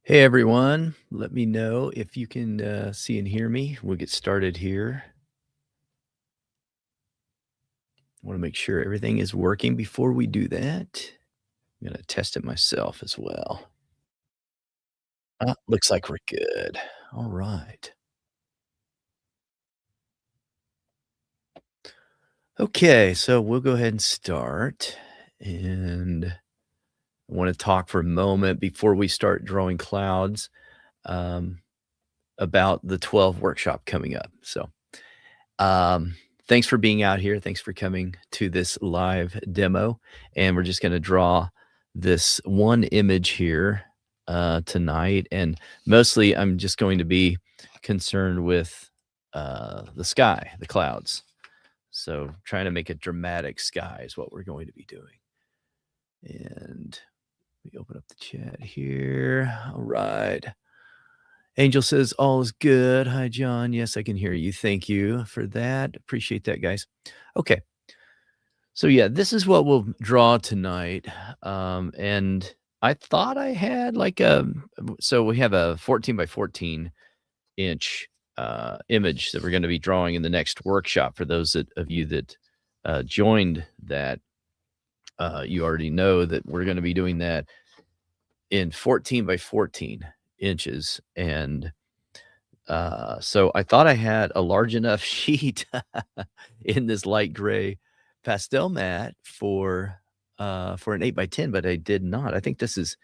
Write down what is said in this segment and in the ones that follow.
Hey everyone, let me know if you can see and hear me. We'll get started here. I want to make sure everything is working before we do that. I'm going to test it myself as well. Looks like we're good. All right. Okay, so we'll go ahead and start. And I want to talk for a moment before we start drawing clouds um, about the 12 workshop coming up. Um, Thanks for being out here. Thanks for coming to this live demo. And we're just going to draw this one image here tonight. And mostly I'm just going to be concerned with the sky, the clouds. So trying to make a dramatic sky is what we're going to be doing. And we open up the chat here. All right. Angel says, all is good. Hi, John. Yes, I can hear you. Thank you for that. Appreciate that, guys. Okay. So, yeah, this is what we'll draw tonight. And I thought I had so we have a 14 by 14 inch image that we're going to be drawing in the next workshop. For those of you that joined that, you already know that we're going to be doing that in 14 by 14 inches. And so I thought I had a large enough sheet in this light gray pastel mat for an 8 by 10, but I did not. I think this is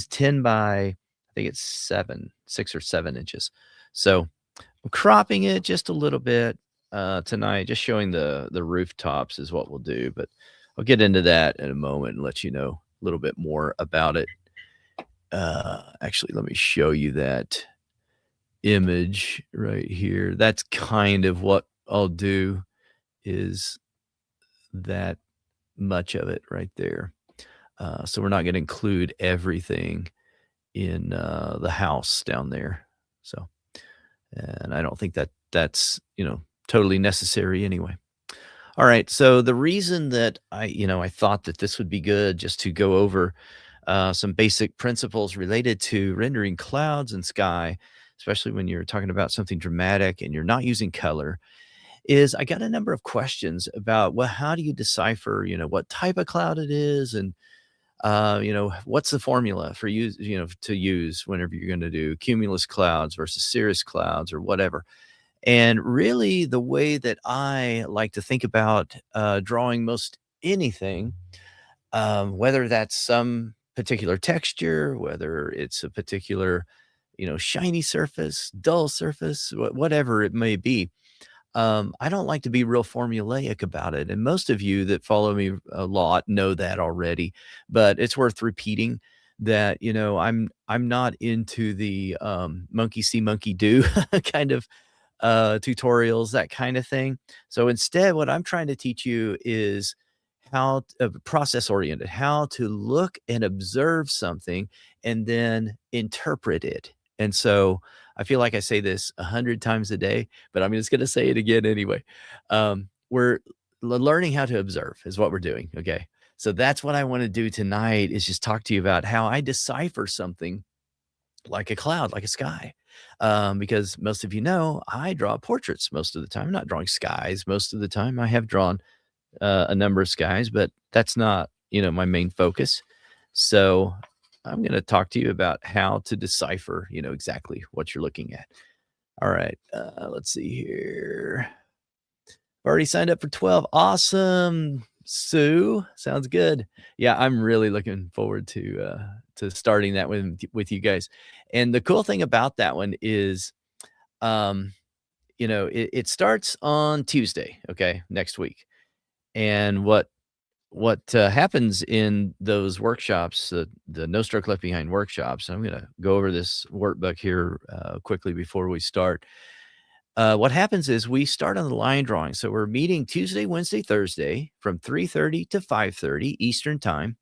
10 by, I think it's 6 or 7 inches. So I'm cropping it just a little bit tonight, just showing the rooftops is what we'll do, but I'll get into that in a moment and let you know a little bit more about it. Actually, let me show you that image right here. That's kind of what I'll do, is that much of it right there. So we're not going to include everything in the house down there. So, and I don't think that that's, totally necessary anyway. All right. So the reason that I thought that this would be good just to go over some basic principles related to rendering clouds and sky, especially when you're talking about something dramatic and you're not using color, is I got a number of questions about, well, how do you decipher, what type of cloud it is, and what's the formula for use, to use whenever you're going to do cumulus clouds versus cirrus clouds or whatever. And really, the way that I like to think about drawing most anything, whether that's some particular texture, whether it's a particular, shiny surface, dull surface, whatever it may be. I don't like to be real formulaic about it. And most of you that follow me a lot know that already, but it's worth repeating that, I'm not into the monkey see, monkey do kind of tutorials, that kind of thing. So instead, what I'm trying to teach you is process oriented, how to look and observe something and then interpret it. And so I feel like I say this 100 times a day, but I'm just going to say it again anyway. We're learning how to observe is what we're doing. Okay. So that's what I want to do tonight, is just talk to you about how I decipher something like a cloud, like a sky. Because most of you know, I draw portraits most of the time. I'm not drawing skies most of the time. I have drawn a number of skies, but that's not, my main focus. So I'm going to talk to you about how to decipher, exactly what you're looking at. All right. Let's see here. Already signed up for 12. Awesome. Sue, sounds good. Yeah, I'm really looking forward to starting that with you guys. And the cool thing about that one is, um, it starts on Tuesday, okay, next week. And what happens in those workshops, the No Stroke Left Behind workshops, I'm gonna go over this workbook here quickly before we start. What happens is we start on the line drawing. So we're meeting Tuesday, Wednesday, Thursday from 3:30 to 5:30 Eastern time.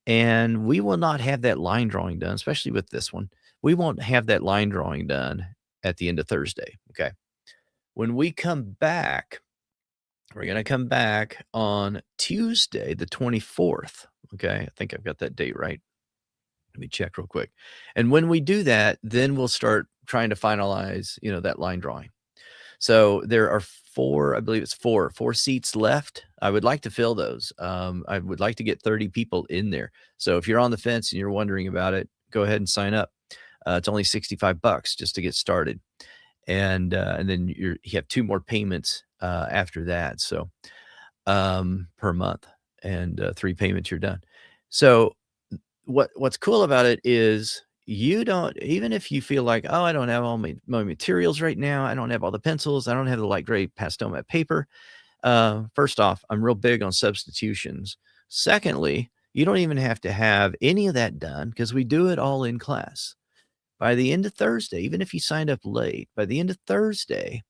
And we will not have that line drawing done, especially with this one. We won't have that line drawing done at the end of Thursday. Okay. When we come back, we're going to come back on Tuesday, the 24th. Okay. I think I've got that date right. Let me check real quick. And when we do that, then we'll start trying to finalize, that line drawing. So there are 4, I believe it's 4 seats left. I would like to fill those. I would like to get 30 people in there. So if you're on the fence and you're wondering about it, go ahead and sign up. It's only $65 just to get started. And then you have 2 more payments after that. So per month, and 3 payments, you're done. So what's cool about it is you don't, even if you feel like, oh, I don't have all my materials right now, I don't have all the pencils, I don't have the light gray Pastelmat paper. First off, I'm real big on substitutions. Secondly, you don't even have to have any of that done because we do it all in class. By the end of Thursday, even if you signed up late, by the end of Thursday,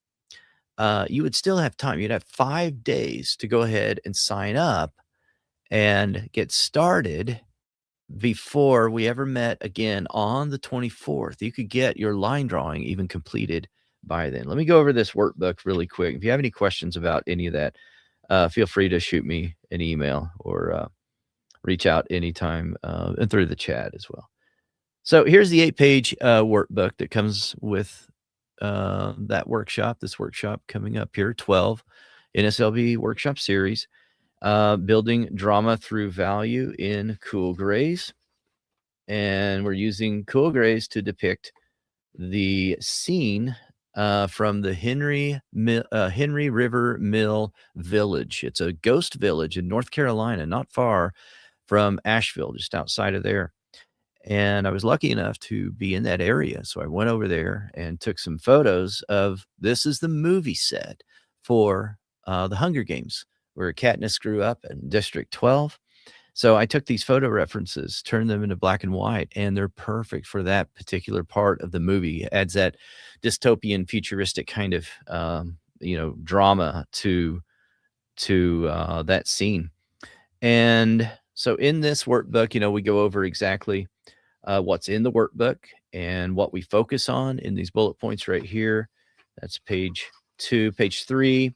you would still have time. You'd have 5 days to go ahead and sign up and get started before we ever met again on the 24th. You could get your line drawing even completed by then. Let me go over this workbook really quick. If you have any questions about any of that, feel free to shoot me an email or reach out anytime and through the chat as well. So here's the 8-page workbook that comes with that workshop, this workshop coming up here, 12 NSLB workshop series. Building drama through value in cool grays. And we're using cool grays to depict the scene from the Henry River Mill Village. It's a ghost village in North Carolina, not far from Asheville, just outside of there. And I was lucky enough to be in that area. So I went over there and took some photos of, this is the movie set for the Hunger Games, where Katniss grew up in District 12. So I took these photo references, turned them into black and white, and they're perfect for that particular part of the movie. It adds that dystopian, futuristic kind of, drama to that scene. And so in this workbook, we go over exactly what's in the workbook and what we focus on in these bullet points right here. That's page 2. Page 3,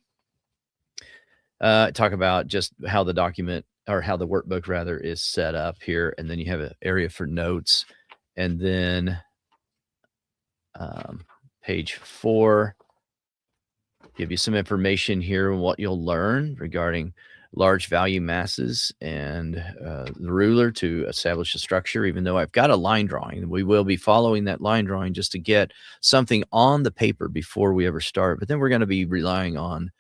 talk about just how the document, or how the workbook rather, is set up here. And then you have an area for notes. And then page 4, give you some information here on what you'll learn regarding large value masses and the ruler to establish a structure. Even though I've got a line drawing, we will be following that line drawing just to get something on the paper before we ever start. But then we're going to be relying on,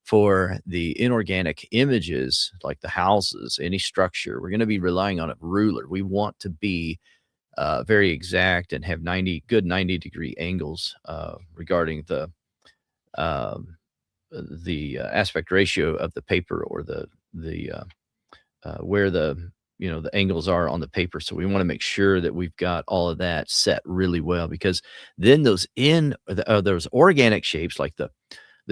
for the inorganic images, like the houses, any structure, we're going to be relying on a ruler. We want to be very exact and have 90-degree angles regarding the aspect ratio of the paper, or where the angles are on the paper. So we want to make sure that we've got all of that set really well, because then those organic shapes, like the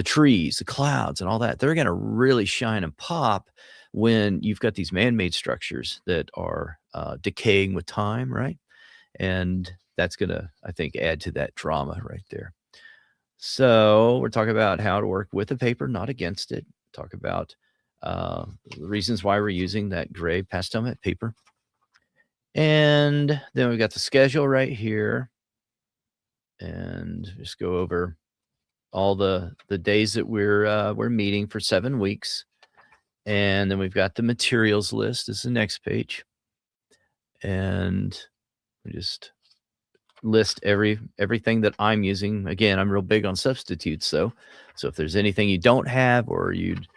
trees, the clouds, and all that, they're going to really shine and pop when you've got these man-made structures that are decaying with time, right? And that's going to, I think, add to that drama right there. So we're talking about how to work with the paper, not against it. Talk about the reasons why we're using that gray Pastelmat paper. And then we've got the schedule right here. And just go over all the days that we're meeting for 7 weeks. And then we've got the materials list is the next page. And we just list everything that I'm using. Again, I'm real big on substitutes, so if there's anything you don't have or you'd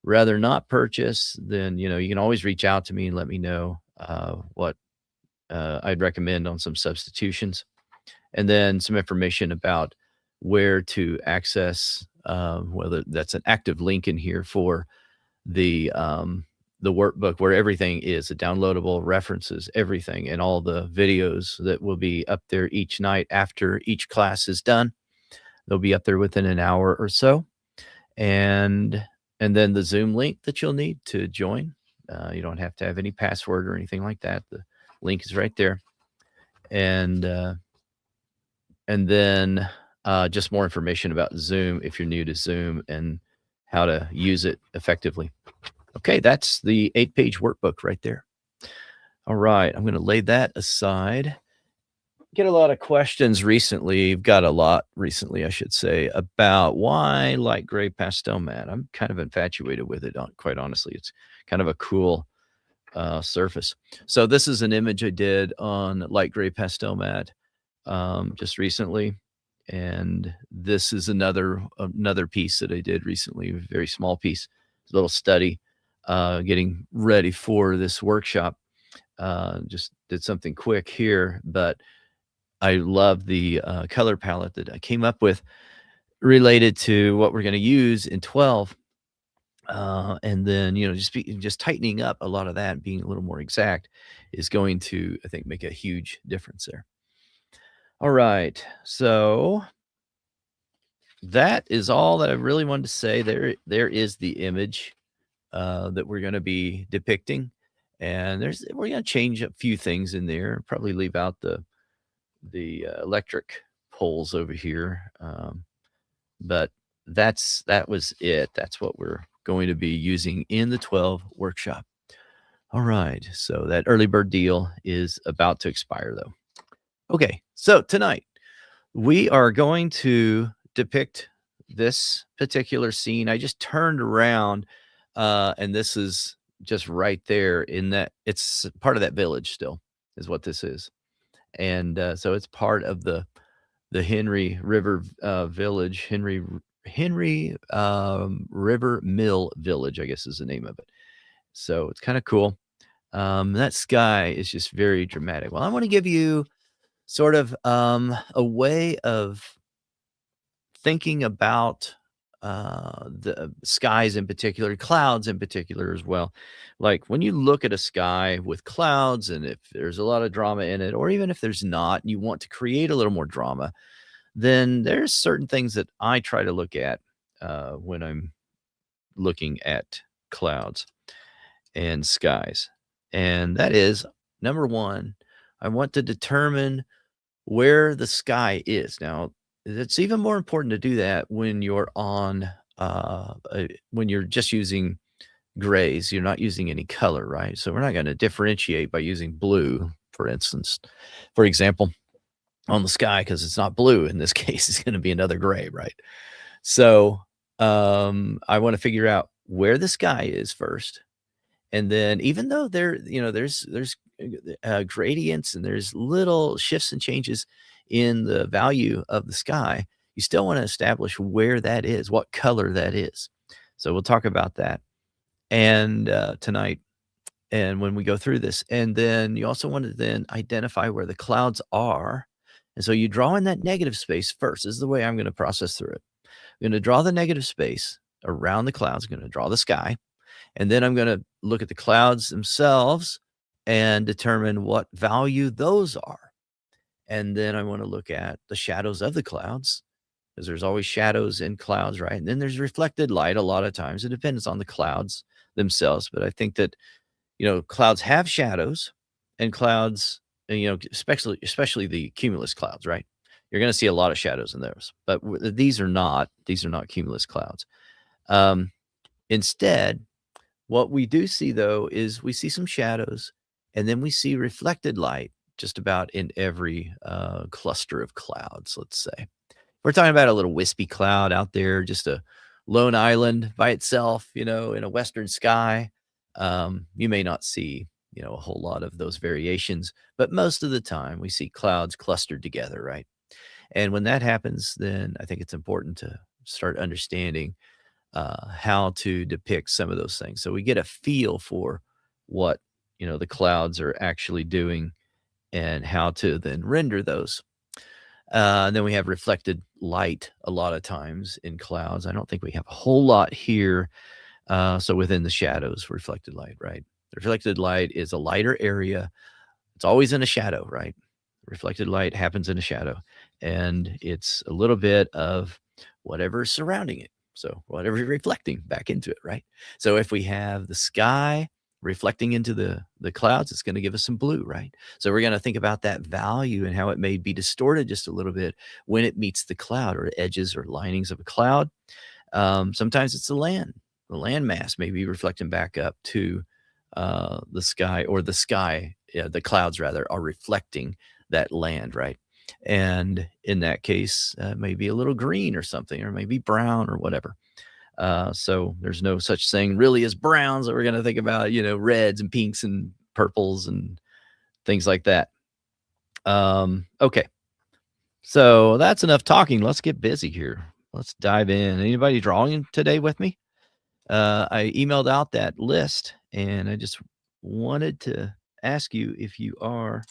rather not purchase, then you can always reach out to me and let me know what I'd recommend on some substitutions. And then some information about where to access, whether that's an active link in here for the workbook, where everything is the downloadable references, everything, and all the videos that will be up there each night after each class is done. They'll be up there within an hour or so. And then the Zoom link that you'll need to join. You don't have to have any password or anything like that. The link is right there. And then just more information about Zoom if you're new to Zoom and how to use it effectively. Okay, that's the 8-page workbook right there. All right, I'm gonna lay that aside. Get a lot of questions recently, got a lot recently, I should say, about why light gray pastel mat. I'm kind of infatuated with it, quite honestly. It's kind of a cool surface. So this is an image I did on light gray pastel mat just recently, and this is another piece that I did recently, a very small piece, a little study, getting ready for this workshop. Just did something quick here, but I love the color palette that I came up with related to what we're going to use in 12. And then, just tightening up a lot of that, being a little more exact is going to, I think, make a huge difference there. All right. So that is all that I really wanted to say. There is the image that we're going to be depicting. And we're going to change a few things in there, probably leave out the electric poles over here. But that was it. That's what we're going to be using in the 12 workshop. All right. So that early bird deal is about to expire, though. Okay. So tonight we are going to depict this particular scene. I just turned around, and this is just right there in that it's part of that village still, is what this is. And so it's part of the Henry River Village, Henry River Mill Village, I guess is the name of it. So it's kind of cool. That sky is just very dramatic. Well, I want to give you sort of a way of thinking about the skies in particular, clouds in particular as well. Like when you look at a sky with clouds, and if there's a lot of drama in it, or even if there's not, and you want to create a little more drama, then there's certain things that I try to look at when I'm looking at clouds and skies. And that is number one, I want to determine where the sky is. Now, it's even more important to do that when you're when you're just using grays, you're not using any color, right? So we're not going to differentiate by using blue, for instance, for example, on the sky, because it's not blue in this case, it's going to be another gray, right? So I want to figure out where the sky is first. And then even though there's gradients and there's little shifts and changes in the value of the sky, you still want to establish where that is, what color that is. So we'll talk about that and tonight, and when we go through this. And then you also want to then identify where the clouds are. And so you draw in that negative space first. This is the way I'm going to process through it. I'm going to draw the negative space around the clouds. I'm going to draw the sky. And then I'm going to look at the clouds themselves and determine what value those are. And then I want to look at the shadows of the clouds, because there's always shadows in clouds, right? And then there's reflected light a lot of times. It depends on the clouds themselves. But I think that, clouds have shadows, and clouds, especially the cumulus clouds, right? You're going to see a lot of shadows in those. But these are not cumulus clouds. Instead, what we do see, though, is we see some shadows, and then we see reflected light just about in every cluster of clouds, let's say. We're talking about a little wispy cloud out there, just a lone island by itself, in a western sky. You may not see, a whole lot of those variations, but most of the time we see clouds clustered together, right? And when that happens, then I think it's important to start understanding how to depict some of those things. So we get a feel for what, the clouds are actually doing and how to then render those. And then we have reflected light a lot of times in clouds. I don't think we have a whole lot here. So within the shadows, reflected light, right? Reflected light is a lighter area. It's always in a shadow, right? Reflected light happens in a shadow, and it's a little bit of whatever's surrounding it. So whatever's reflecting back into it, right? So if we have the sky reflecting into the clouds, it's going to give us some blue, right? So we're going to think about that value and how it may be distorted just a little bit when it meets the cloud or edges or linings of a cloud. Sometimes it's the land mass may be reflecting back up to the sky, or the sky yeah, the clouds rather are reflecting that land, right? And in that case, maybe a little green or something, or maybe brown or whatever. So there's no such thing really as browns that we're going to think about, reds and pinks and purples and things like that. Okay. So that's enough talking. Let's get busy here. Let's dive in. Anybody drawing today with me? I emailed out that list and I just wanted to ask you if you are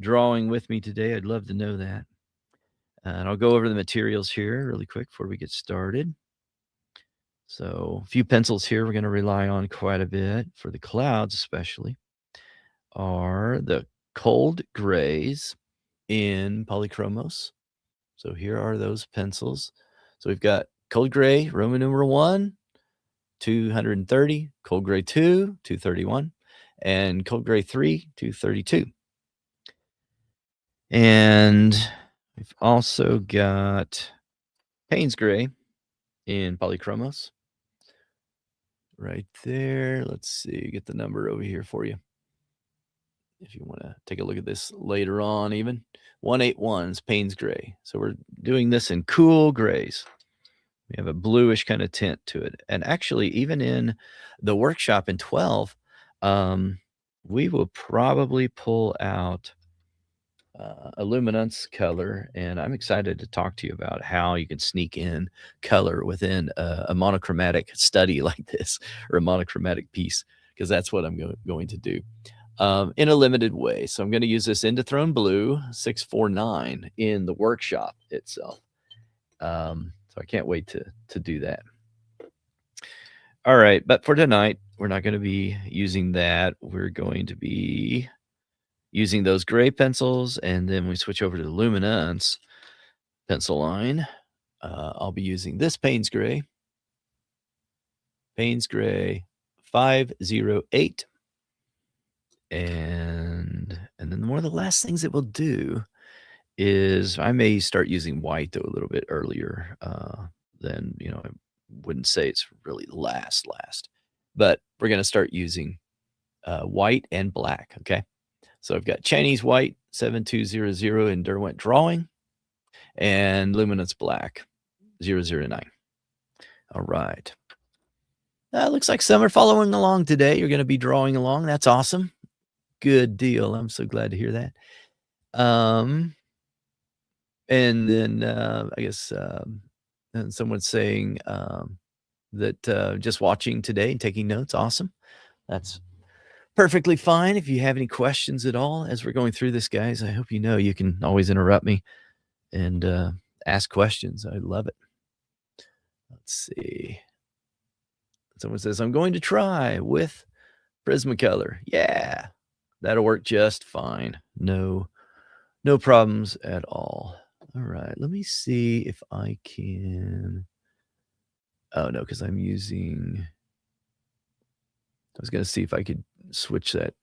drawing with me today. I'd love to know that. And I'll go over the materials here really quick before we get started. So, a few pencils here we're going to rely on quite a bit for the clouds, especially, are the cold grays in polychromos. So, here are those pencils. So, we've got cold gray, Roman numeral 1, 230, cold gray 2, 231, and cold gray 3, 232. And we've also got Payne's gray in polychromos right there. Let's see, get the number over here for you if you want to take a look at this later on. Even 181 is Payne's gray. So we're doing this in cool grays. We have a bluish kind of tint to it. And actually, even in the workshop in 12, we will probably pull out illuminance color, and I'm excited to talk to you about how you can sneak in color within a monochromatic study like this, or a monochromatic piece, because that's what I'm going to do in a limited way. So I'm going to use this Indothrone Blue 649 in the workshop itself. So I can't wait to do that. All right, but for tonight, we're not going to be using that. We're going to be using those gray pencils, and then we switch over to the luminance pencil line. I'll be using this Payne's gray 508. And then one of the last things that we'll do is I may start using white though a little bit earlier than, I wouldn't say it's really last, but we're going to start using white and black. Okay. So I've got Chinese white 7200 in Derwent drawing and luminance black 009. All right. Looks like some are following along today. You're going to be drawing along. That's awesome. Good deal. I'm so glad to hear that. And then I guess and someone's saying that just watching today and taking notes. Awesome. That's perfectly fine. If you have any questions at all as we're going through this, guys, I hope you can always interrupt me and ask questions. I love it. Let's see. Someone says, I'm going to try with Prismacolor. Yeah, that'll work just fine. No problems at all. All right, let me see if I can. Oh, no, because I'm using. I was going to see if I could switch that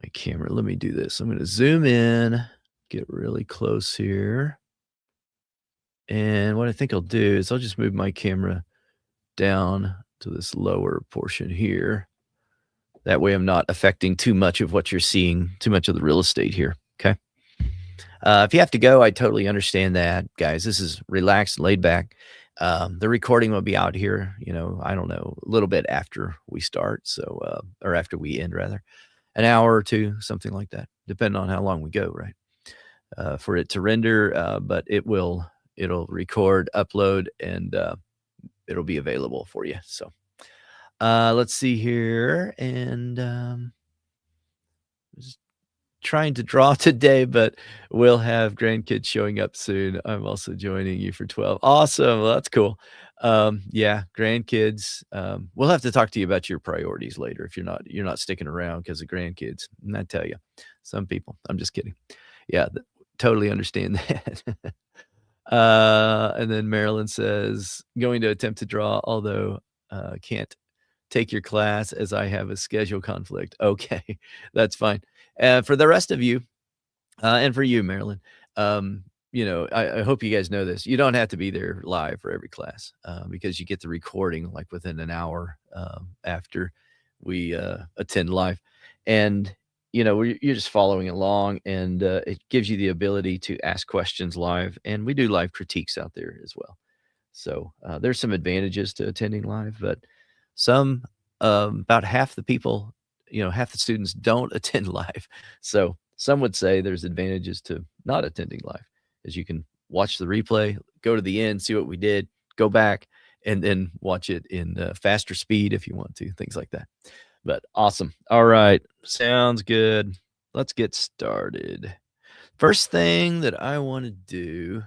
my camera. Let me do this. I'm going to zoom in, get really close here. And what I think I'll do is I'll just move my camera down to this lower portion here. That way I'm not affecting too much of what you're seeing, too much of the real estate here. Okay. If you have to go, I totally understand that, guys. This is relaxed, laid back. The recording will be out here, I don't know, a little bit after we start. So, or after we end rather, an hour or two, something like that, depending on how long we go, right? For it to render, but it'll record, upload, and it'll be available for you. So let's see here. And just trying to draw today, but we'll have grandkids showing up soon. I'm also joining you for 12. Awesome. Well, that's cool. Yeah, grandkids. We'll have to talk to you about your priorities later if you're not sticking around because of grandkids. And I tell you, some people, I'm just kidding. Yeah, totally understand that. And then Marilyn says, going to attempt to draw, although can't take your class as I have a schedule conflict. Okay, that's fine. For the rest of you, and for you, Marilyn, I hope you guys know this. You don't have to be there live for every class because you get the recording like within an hour after we attend live. And, you're just following along, and, it gives you the ability to ask questions live, and we do live critiques out there as well. So, there's some advantages to attending live, but some, about half the people, half the students don't attend live. So, some would say there's advantages to not attending live, as you can watch the replay, go to the end, see what we did, go back, and then watch it in, faster speed if you want to, things like that. But awesome. All right. Sounds good. Let's get started. First thing that I want to do,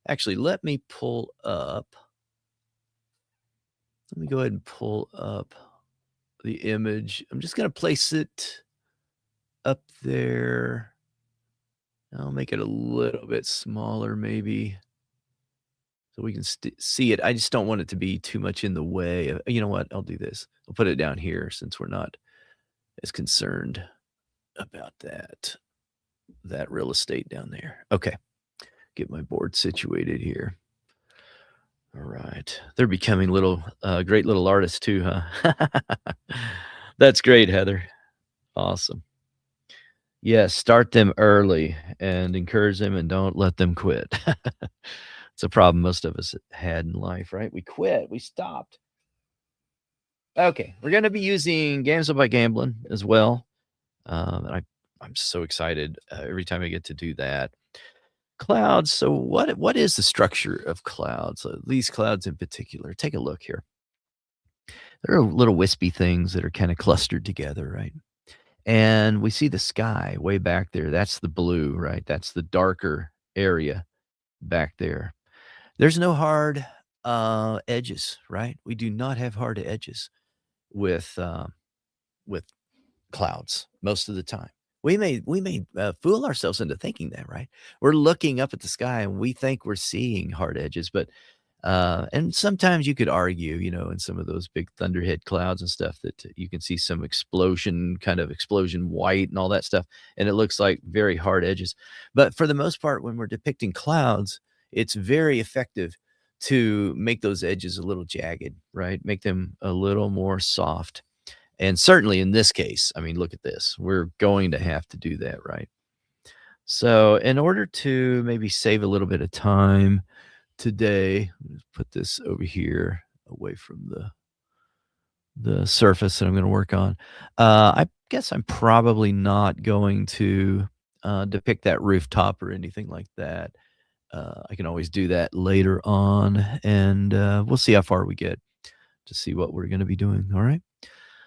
actually, let me go ahead and pull up the image. I'm just going to place it up there. I'll make it a little bit smaller, maybe, so we can see it. I just don't want it to be too much in the way. You know what? I'll do this. I'll put it down here since we're not as concerned about that real estate down there. Okay. Get my board situated here. All right. They're becoming great little artists too, huh? That's great, Heather. Awesome. Yes, start them early and encourage them and don't let them quit. It's a problem most of us had in life, right? We quit, we stopped. Okay, we're going to be using Gamesel by Gambling as well. I'm so excited every time I get to do that. Clouds. So what is the structure of clouds? These clouds in particular. Take a look here. They're little wispy things that are kind of clustered together, right? And we see the sky way back there. That's the blue, right? That's the darker area back there. There's no hard edges, right? We do not have hard edges with with clouds most of the time. We may fool ourselves into thinking that, right? We're looking up at the sky and we think we're seeing hard edges, but and sometimes you could argue, in some of those big thunderhead clouds and stuff that you can see some explosion white and all that stuff, and it looks like very hard edges. But for the most part, when we're depicting clouds, it's very effective to make those edges a little jagged, right? Make them a little more soft. And certainly in this case, I mean, look at this. We're going to have to do that, right? So in order to maybe save a little bit of time today, let's put this over here away from the surface that I'm going to work on. I guess I'm probably not going to depict that rooftop or anything like that. I can always do that later on, and we'll see how far we get to see what we're going to be doing. All right.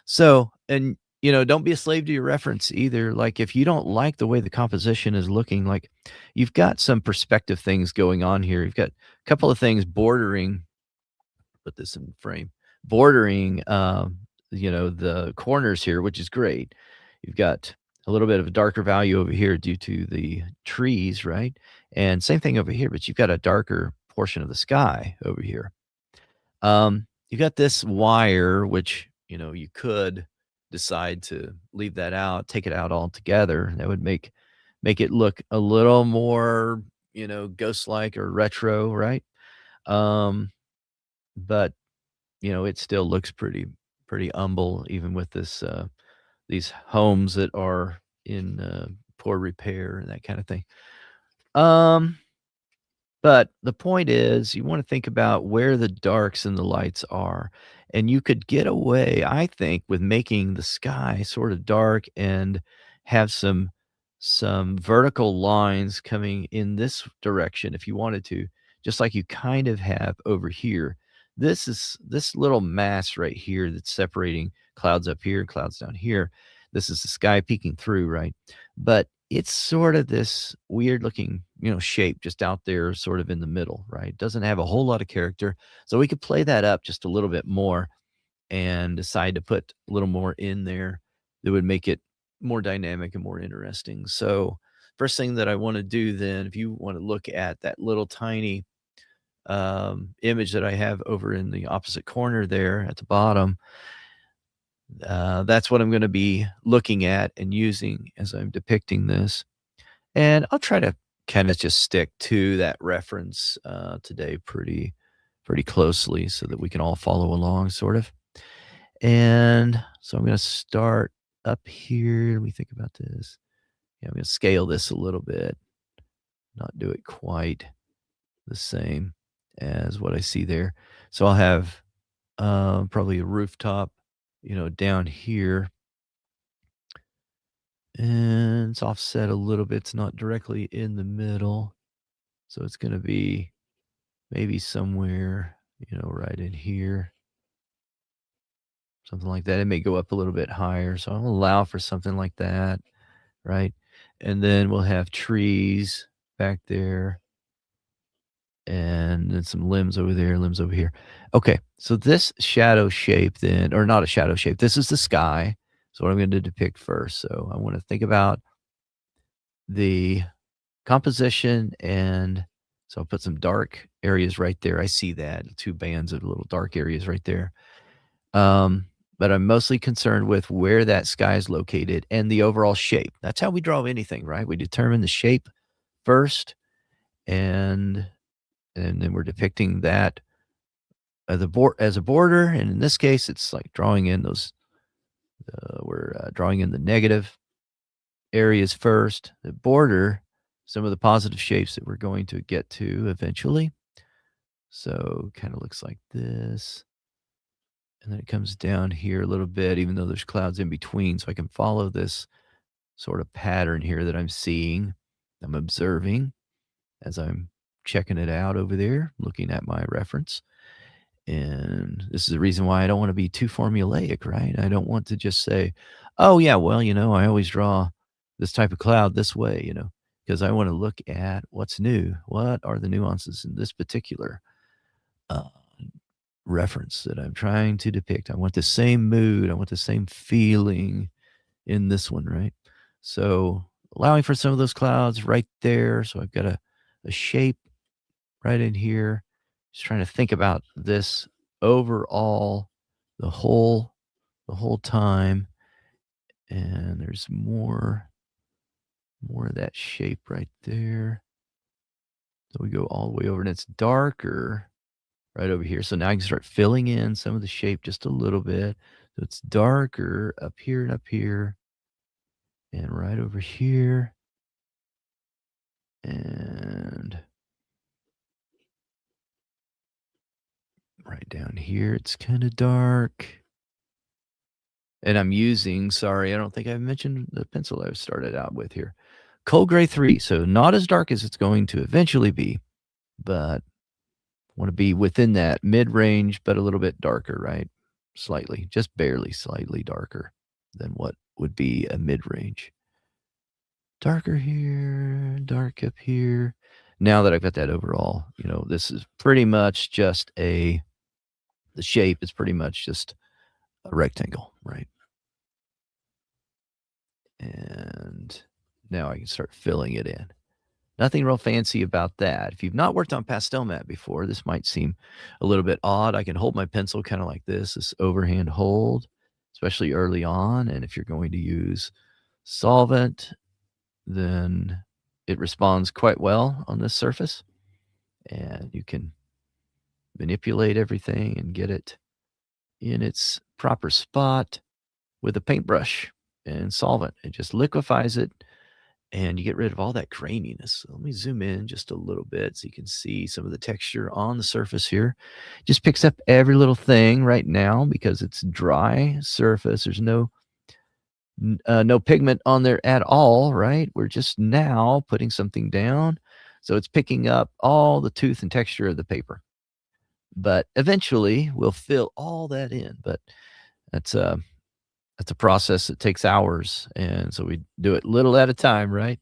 So, and don't be a slave to your reference either. Like if you don't like the way the composition is looking, like you've got some perspective things going on here. You've got a couple of things bordering, put this in frame, bordering, the corners here, which is great. You've got a little bit of a darker value over here due to the trees, right? And same thing over here, but you've got a darker portion of the sky over here. You got this wire, which, you could decide to leave that out, take it out altogether. That would make it look a little more, ghost-like or retro, right? Um, but, it still looks pretty humble even with these homes that are in, poor repair and that kind of thing. Um But the point is, you wanna think about where the darks and the lights are, and you could get away, I think, with making the sky sort of dark and have some vertical lines coming in this direction if you wanted to, just like you kind of have over here. This little mass right here that's separating clouds up here and clouds down here. This is the sky peeking through, right? But it's sort of this weird looking, shape just out there sort of in the middle, right? Doesn't have a whole lot of character. So we could play that up just a little bit more and decide to put a little more in there that would make it more dynamic and more interesting. So first thing that I want to do then, if you want to look at that little tiny image that I have over in the opposite corner there at the bottom, that's what I'm going to be looking at and using as I'm depicting this. And I'll try to kind of just stick to that reference today pretty closely so that we can all follow along, sort of. And so I'm going to start. up here. Let me think about this. Yeah, I'm gonna scale this a little bit, not do it quite the same as what I see there. So I'll have, probably a rooftop, down here, and it's offset a little bit. It's not directly in the middle, so it's gonna be maybe somewhere, right in here, something like that. It may go up a little bit higher, so I'll allow for something like that, right? And then we'll have trees back there, and then some limbs over there, limbs over here. Okay, so this shadow shape then, or not a shadow shape, this is the sky. So what I'm going to depict first. So I want to think about the composition, and so I'll put some dark areas right there. I see that, two bands of little dark areas right there. Um, but I'm mostly concerned with where that sky is located and the overall shape. That's how we draw anything, right? We determine the shape first, and and then we're depicting that as a border, and in this case, it's like drawing in those, we're, drawing in the negative areas first, the border, some of the positive shapes that we're going to get to eventually. So, kinda looks like this, and then it comes down here a little bit, even though there's clouds in between, so I can follow this sort of pattern here that I'm seeing, I'm observing as I'm checking it out over there, looking at my reference. And this is the reason why I don't want to be too formulaic, right? I don't want to just say, oh, yeah, well, I always draw this type of cloud this way, because I want to look at what's new. What are the nuances in this particular uh, reference that I'm trying to depict? I want the same mood. I want the same feeling in this one, right? So allowing for some of those clouds right there. So I've got a shape right in here. Just trying to think about this overall, the whole the whole time. And there's more of that shape right there. So we go all the way over, and it's darker right over here. So now I can start filling in some of the shape just a little bit. So it's darker up here and up here, and right over here, and right down here. It's kind of dark. And I'm using, sorry, I don't think I mentioned the pencil I started out with here. Cold Gray 3, so not as dark as it's going to eventually be, but want to be within that mid-range, but a little bit darker, right? Slightly, just barely slightly darker than what would be a mid-range. Darker here, dark up here. Now that I've got that overall, this is pretty much just the shape is pretty much just a rectangle, right? And now I can start filling it in. Nothing real fancy about that. If you've not worked on Pastelmat before, this might seem a little bit odd. I can hold my pencil kind of like this overhand hold, especially early on. And if you're going to use solvent, then it responds quite well on this surface. And you can manipulate everything and get it in its proper spot with a paintbrush and solvent. It just liquefies it, and you get rid of all that graininess. So let me zoom in just a little bit so you can see some of the texture on the surface here. Just picks up every little thing right now because it's dry surface. There's no pigment on there at all, right? We're just now putting something down. So it's picking up all the tooth and texture of the paper. But eventually we'll fill all that in. But that's a that's a process that takes hours. And so we do it little at a time, right?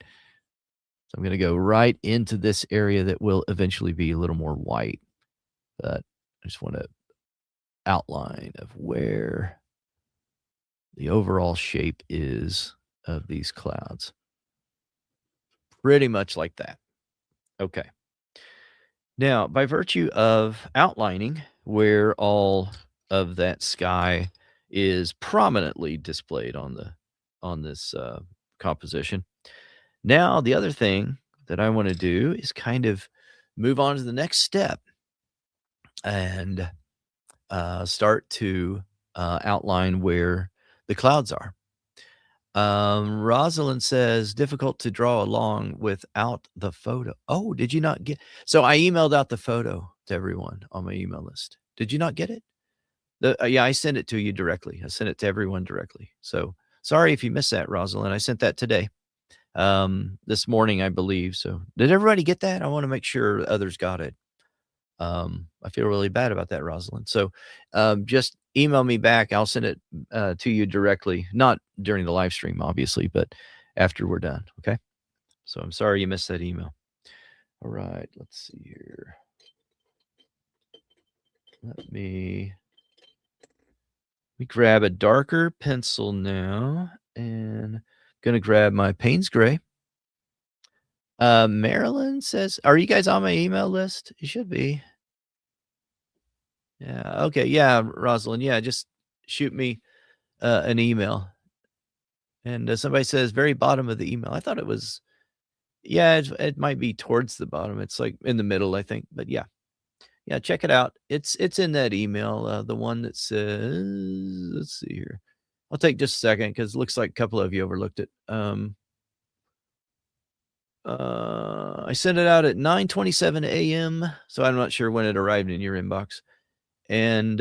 So I'm going to go right into this area that will eventually be a little more white. But I just want to outline of where the overall shape is of these clouds. Pretty much like that. Okay. Now, by virtue of outlining where all of that sky is prominently displayed on this composition, now the other thing that I want to do is kind of move on to the next step and start to outline where the clouds are. Rosalind says, "Difficult to draw along without the photo." Oh, did you not get so I emailed out the photo to everyone on my email list. Did you not get it? Yeah, I sent it to you directly. I sent it to everyone directly. So, sorry if you missed that, Rosalind. I sent that today, this morning, I believe. So, did everybody get that? I wanna make sure others got it. I feel really bad about that, Rosalind. So, just email me back. I'll send it to you directly, not during the live stream, obviously, but after we're done. Okay. So I'm sorry you missed that email. All right. Let's see here. Let me grab a darker pencil now and gonna grab my Payne's Gray. Marilyn says, are you guys on my email list? You should be. Yeah. Okay. Yeah, Rosalind. Yeah. Just shoot me an email. And, somebody says very bottom of the email. I thought it was yeah, it might be towards the bottom. It's, like, in the middle, I think, but yeah. Yeah, check it out. It's in that email, the one that says let's see here. I'll take just a second because it looks like a couple of you overlooked it. I sent it out at 9:27 AM, so I'm not sure when it arrived in your inbox, and,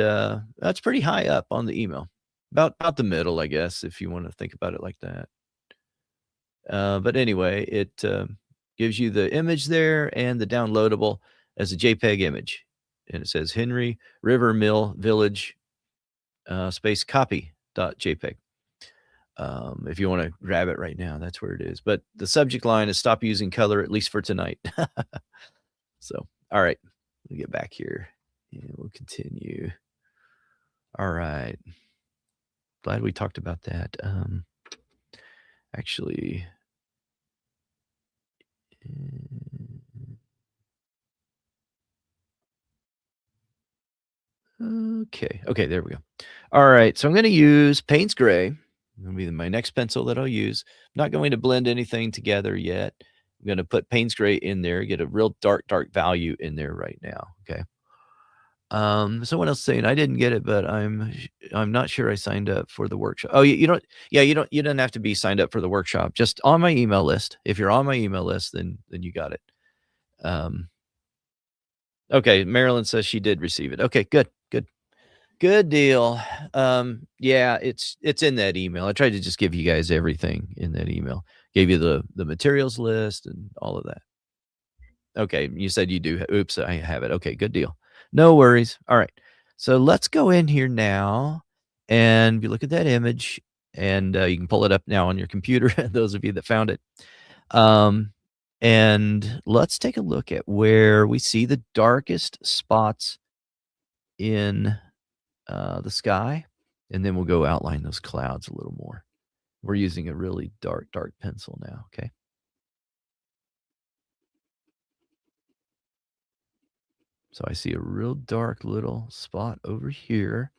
that's pretty high up on the email. About the middle, I guess, if you wanna think about it like that. But anyway, it gives you the image there and the downloadable as a JPEG image. And it says Henry River Mill Village space copy dot JPEG. If you want to grab it right now, that's where it is. But the subject line is stop using color, at least for tonight. So, all right, let me get back here and we'll continue. All right. Glad we talked about that. Actually, okay. Okay, there we go. All right, so I'm gonna use Payne's Gray. That'll be my next pencil that I'll use. I'm not going to blend anything together yet. I'm gonna put Payne's Gray in there, get a real dark, dark value in there right now, okay? Someone else saying, "I didn't get it, but I'm not sure I signed up for the workshop." Oh, you don't yeah, you don't have to be signed up for the workshop, just on my email list. If you're on my email list, then you got it. Um, okay, Marilyn says she did receive it. Okay, good, good. Good deal. Yeah, it's in that email. I tried to just give you guys everything in that email. Gave you the materials list and all of that. Okay, you said you do. Oops, I have it. Okay, good deal. No worries. All right. So let's go in here now and you look at that image and you can pull it up now on your computer, those of you that found it. Um, and let's take a look at where we see the darkest spots in the sky, and then we'll go outline those clouds a little more. We're using a really dark, dark pencil now, okay? So I see a real dark little spot over here.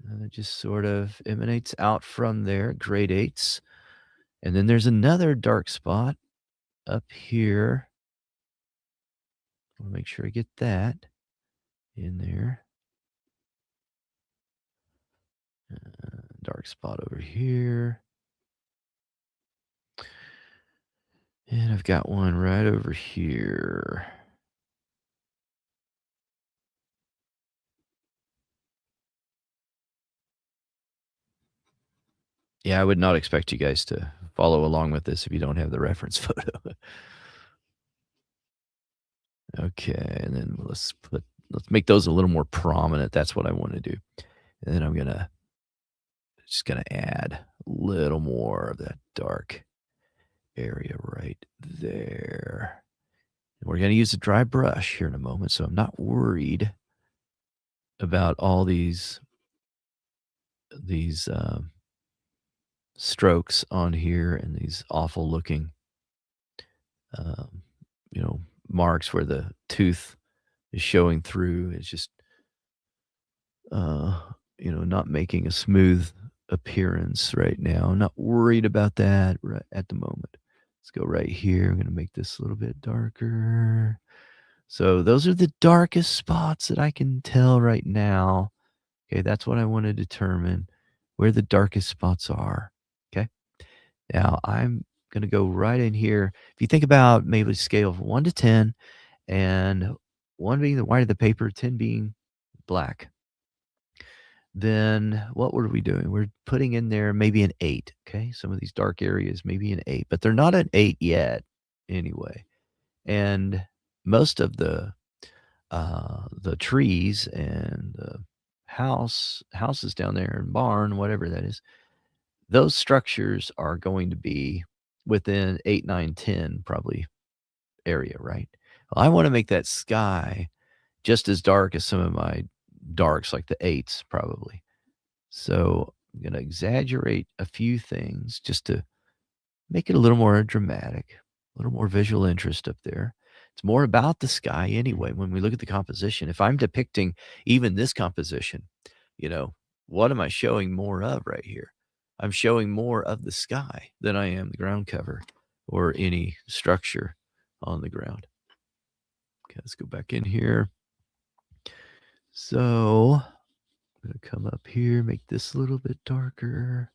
And it just sort of emanates out from there, gradates. And then there's another dark spot up here. I'll make sure I get that in there. Dark spot over here. And I've got one right over here. Yeah, I would not expect you guys to follow along with this if you don't have the reference photo. Okay, and then let's make those a little more prominent. That's what I want to do. And then I'm just gonna add a little more of that dark area right there. And we're gonna use a dry brush here in a moment, so I'm not worried about all these strokes on here and these awful looking um, marks where the tooth is showing through. It's just uh, not making a smooth appearance right now. I'm not worried about that right at the moment. Let's go right here. I'm going to make this a little bit darker. So those are the darkest spots that I can tell right now. Okay, that's what I want to determine where the darkest spots are. Okay. Now I'm gonna go right in here. If you think about maybe a scale of 1 to 10, and 1 being the white of the paper, 10 being black, then what were we doing? We're putting in there maybe an 8, okay? Some of these dark areas, maybe an 8, but they're not an 8 yet anyway. And most of the trees and the houses down there and barn, whatever that is, those structures are going to be within 8, 9, 10 probably area, right? Well, I wanna make that sky just as dark as some of my darks, like the 8s probably. So, I'm gonna exaggerate a few things just to make it a little more dramatic, a little more visual interest up there. It's more about the sky anyway when we look at the composition. If I'm depicting even this composition, you know, what am I showing more of right here? I'm showing more of the sky than I am the ground cover or any structure on the ground. Okay, let's go back in here. So, I'm gonna come up here, make this a little bit darker.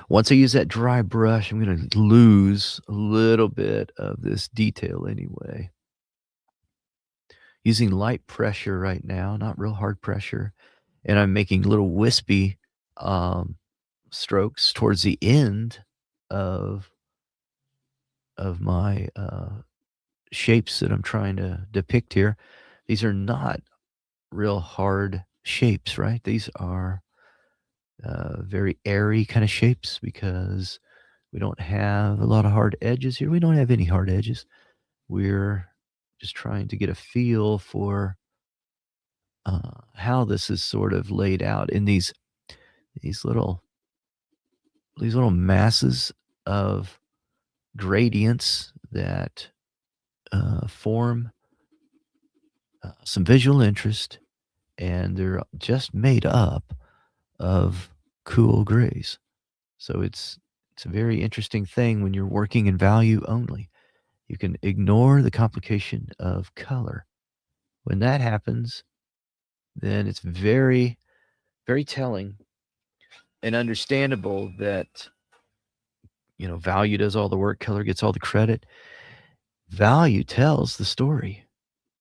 Once I use that dry brush, I'm gonna lose a little bit of this detail anyway. Using light pressure right now, not real hard pressure, and I'm making little wispy, um, strokes towards the end of my, shapes that I'm trying to depict here. These are not real hard shapes, right? These are, very airy kinda shapes because we don't have a lot of hard edges here. We don't have any hard edges. We're just trying to get a feel for, how this is sort of laid out in these little these little masses of gradients that, form, some visual interest, and they're just made up of cool grays. So it's a very interesting thing when you're working in value only. You can ignore the complication of color. When that happens, then it's very, very telling and understandable that, value does all the work, color gets all the credit. Value tells the story.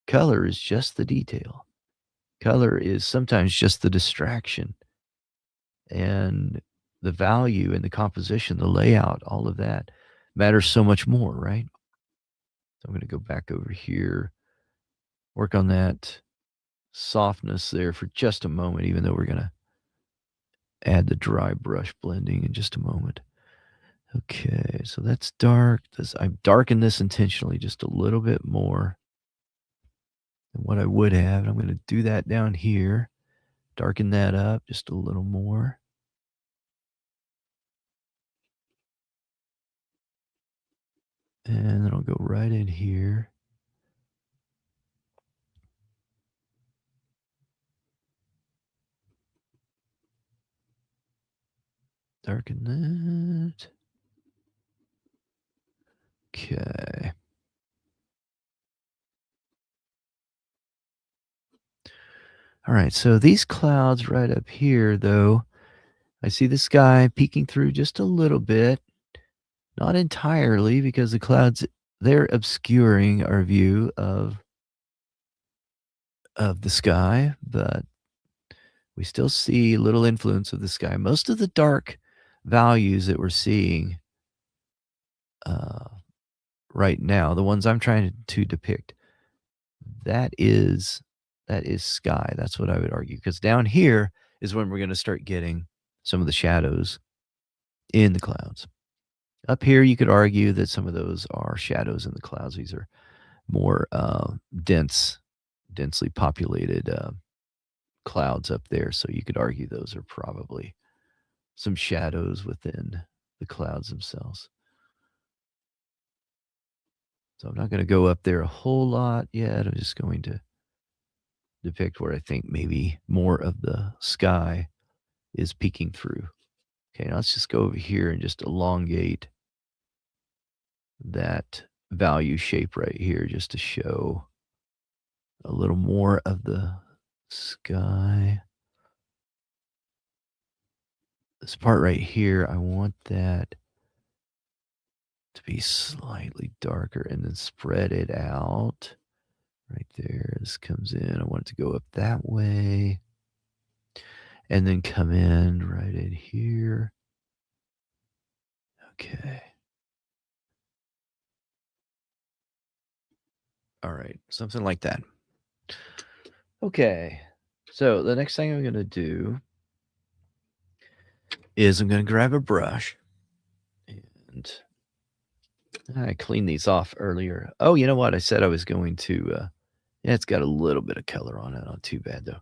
Color is just the detail. Color is sometimes just the distraction. And the value and the composition, the layout, all of that matters so much more, right? So I'm going to go back over here, work on that softness there for just a moment, even though we're going to add the dry brush blending in just a moment. Okay, so that's dark. I've darkened this intentionally just a little bit more than what I would have. And I'm going to do that down here, darken that up just a little more. And then I'll go right in here. Darken that. Okay. All right, so these clouds right up here, though, I see the sky peeking through just a little bit, not entirely, because the clouds, they're obscuring our view of the sky, but we still see little influence of the sky. Most of the dark values that we're seeing uh, right now, the ones I'm trying to depict, that is that is sky. That's what I would argue. Because down here is when we're going to start getting some of the shadows in the clouds. Up here, you could argue that some of those are shadows in the clouds. These are more densely populated clouds up there. So you could argue those are probably some shadows within the clouds themselves. So I'm not going to go up there a whole lot yet. I'm just going to depict where I think maybe more of the sky is peeking through. Okay, now let's just go over here and just elongate that value shape right here just to show a little more of the sky. this part right here, I want that to be slightly darker and then spread it out right there. This comes in. I want it to go up that way and then come in right in here. Okay. All right. Something like that. Okay. So the next thing I'm going to do is I'm going to grab a brush and I cleaned these off earlier. Oh, you know what? I said I was going to, yeah, it's got a little bit of color on it. Not too bad though.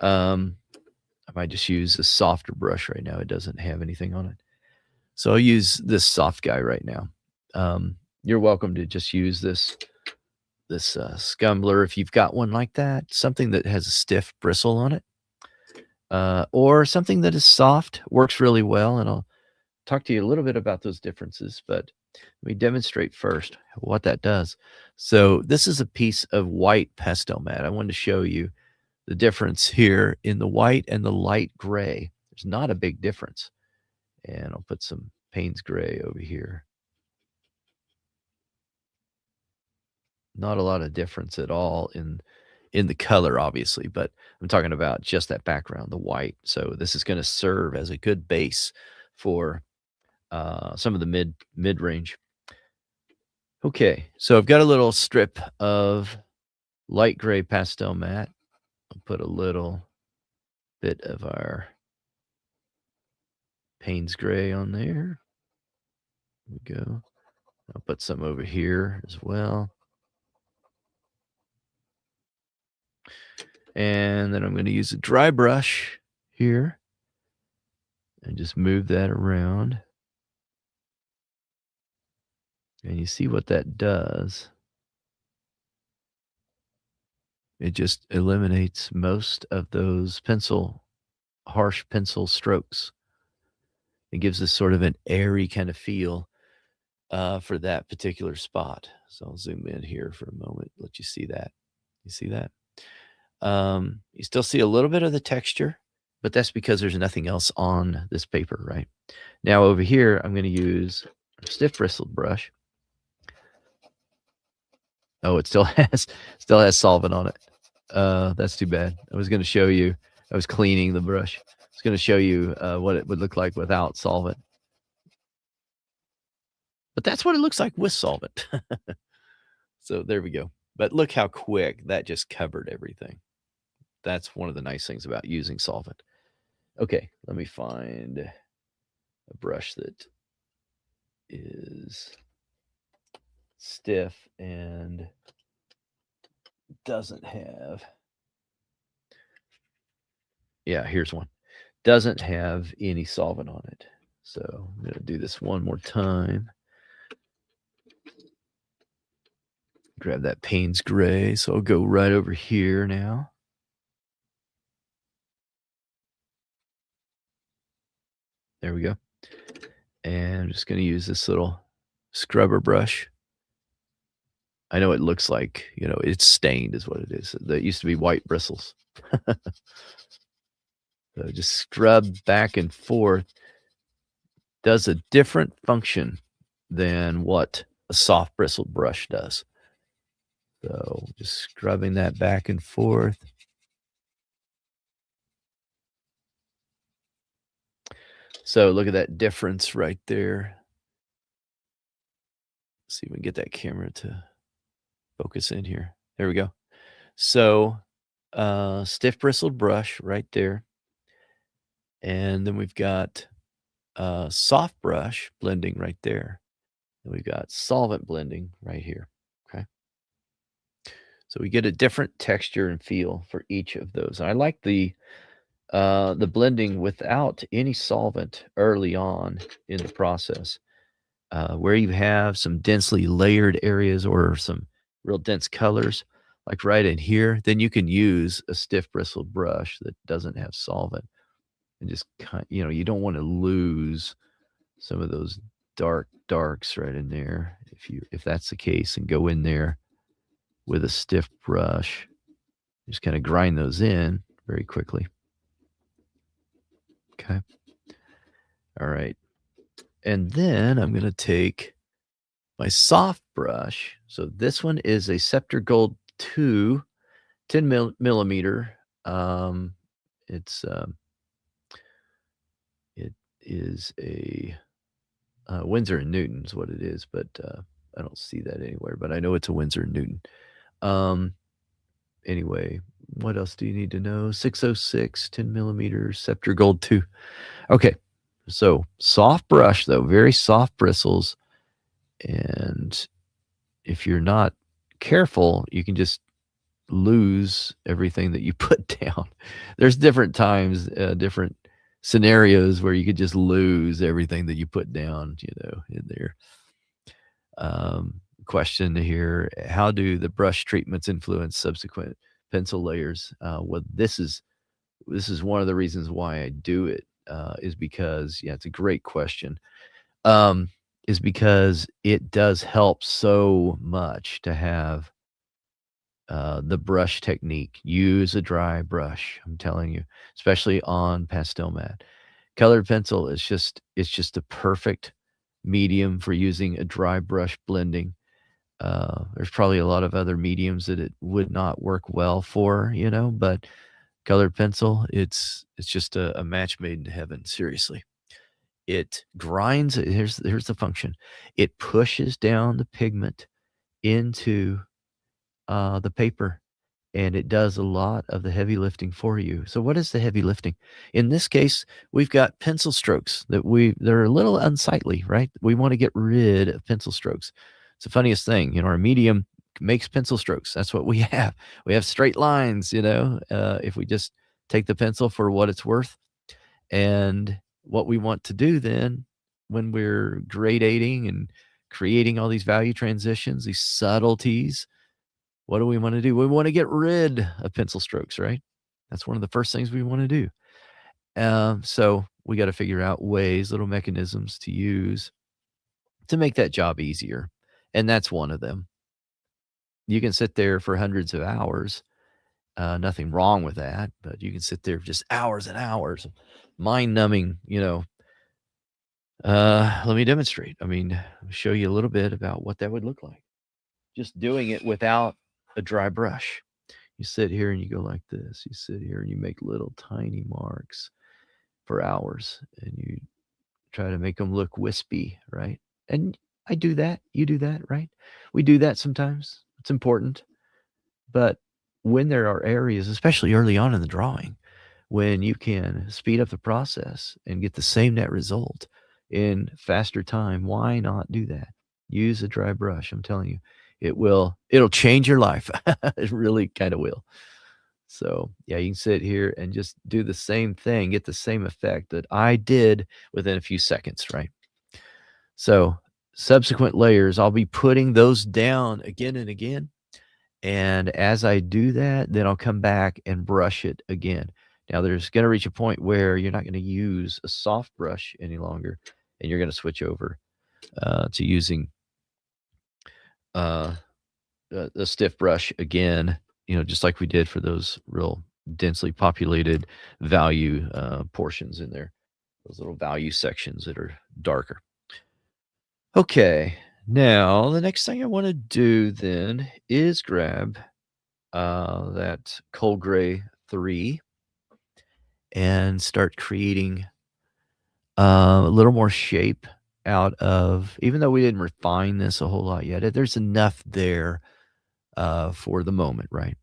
I might just use a softer brush right now. It doesn't have anything on it. So I'll use this soft guy right now. You're welcome to just use this scumbler if you've got one like that, something that has a stiff bristle on it, or something that is soft works really well. And I'll talk to you a little bit about those differences, but let me demonstrate first what that does. So this is a piece of white pastel mat. I wanted to show you the difference here in the white and the light gray. There's not a big difference. And I'll put some Payne's gray over here. Not a lot of difference at all in the color, obviously, but I'm talking about just that background, the white. So this is going to serve as a good base for some of the mid range. Okay, so I've got a little strip of light gray pastel mat. I'll put a little bit of our Payne's gray on there. There we go. I'll put some over here as well. And then I'm going to use a dry brush here and just move that around. And you see what that does. It just eliminates most of those harsh pencil strokes. It gives us sort of an airy kind of feel for that particular spot. So I'll zoom in here for a moment, let you see that. You see that? You still see a little bit of the texture, but that's because there's nothing else on this paper, right? Now over here, I'm going to use a stiff bristled brush. Oh, it still has solvent on it. That's too bad. I was going to show you. I was cleaning the brush. I was going to show you what it would look like without solvent. But that's what it looks like with solvent. So there we go. But look how quick that just covered everything. That's one of the nice things about using solvent. Okay, let me find a brush that is stiff and doesn't have. Yeah, here's one. Doesn't have any solvent on it. So I'm going to do this one more time. Grab that Payne's gray. So I'll go right over here now. There we go. And I'm just going to use this little scrubber brush. I know it looks like, it's stained is what it is. That used to be white bristles. So just scrub back and forth. Does a different function than what a soft bristled brush does. So just scrubbing that back and forth. So look at that difference right there. Let's see if we can get that camera to focus in here. There we go. So stiff bristled brush right there. And then we've got soft brush blending right there. And we've got solvent blending right here. Okay. So we get a different texture and feel for each of those. And I like the blending without any solvent early on in the process, where you have some densely layered areas or some real dense colors, like right in here, then you can use a stiff bristled brush that doesn't have solvent and just you don't want to lose some of those darks right in there. If that's the case, and go in there with a stiff brush, just kind of grind those in very quickly. Okay. All right. And then I'm going to take my soft brush. So this one is a Scepter Gold 2, 10 millimeter. Um, it's it is a Windsor and Newton's what it is, but I don't see that anywhere. But I know it's a Windsor and Newton. Um, anyway, what else do you need to know? 606, 10 millimeters, Scepter Gold 2. Okay, so soft brush though, very soft bristles, and if you're not careful, you can just lose everything that you put down. There's different times, different scenarios where you could just lose everything that you put down, in there. Question here: how do the brush treatments influence subsequent pencil layers? Well, this is one of the reasons why I do it. Is because it's a great question. Um, is because it does help so much to have the brush technique. Use a dry brush. I'm telling you, especially on Pastelmat. Colored pencil is just a perfect medium for using a dry brush blending. There's probably a lot of other mediums that it would not work well for, but colored pencil, it's just a match made in heaven. Seriously, it grinds. Here's the function. It pushes down the pigment into the paper, and it does a lot of the heavy lifting for you. So what is the heavy lifting? In this case, we've got pencil strokes they're a little unsightly, right? We want to get rid of pencil strokes. It's the funniest thing, our medium makes pencil strokes. That's what we have. We have straight lines, if we just take the pencil for what it's worth. And what we want to do then when we're gradating and creating all these value transitions, these subtleties, what do we want to do? We want to get rid of pencil strokes, right? That's one of the first things we want to do. So we got to figure out ways, little mechanisms to use to make that job easier. And that's one of them. You can sit there for hundreds of hours. Nothing wrong with that, but you can sit there for just hours and hours, mind numbing, let me demonstrate. Show you a little bit about what that would look like. Just doing it without a dry brush. You sit here and you go like this. You sit here and you make little tiny marks for hours and you try to make them look wispy, right? And I do that. You do that, right? We do that sometimes. It's important. But when there are areas, especially early on in the drawing, when you can speed up the process and get the same net result in faster time, why not do that? Use a dry brush. I'm telling you, it'll change your life. It really kind of will. So, yeah, you can sit here and just do the same thing, get the same effect that I did within a few seconds, right? So, subsequent layers, I'll be putting those down again and again. And as I do that, then I'll come back and brush it again. Now, there's going to reach a point where you're not going to use a soft brush any longer, and you're going to switch over to using uh, a stiff brush again, just like we did for those real densely populated value portions in there, those little value sections that are darker. Okay, now the next thing I want to do then is grab that cold gray 3 and start creating a little more shape out of, even though we didn't refine this a whole lot yet, there's enough there for the moment, right?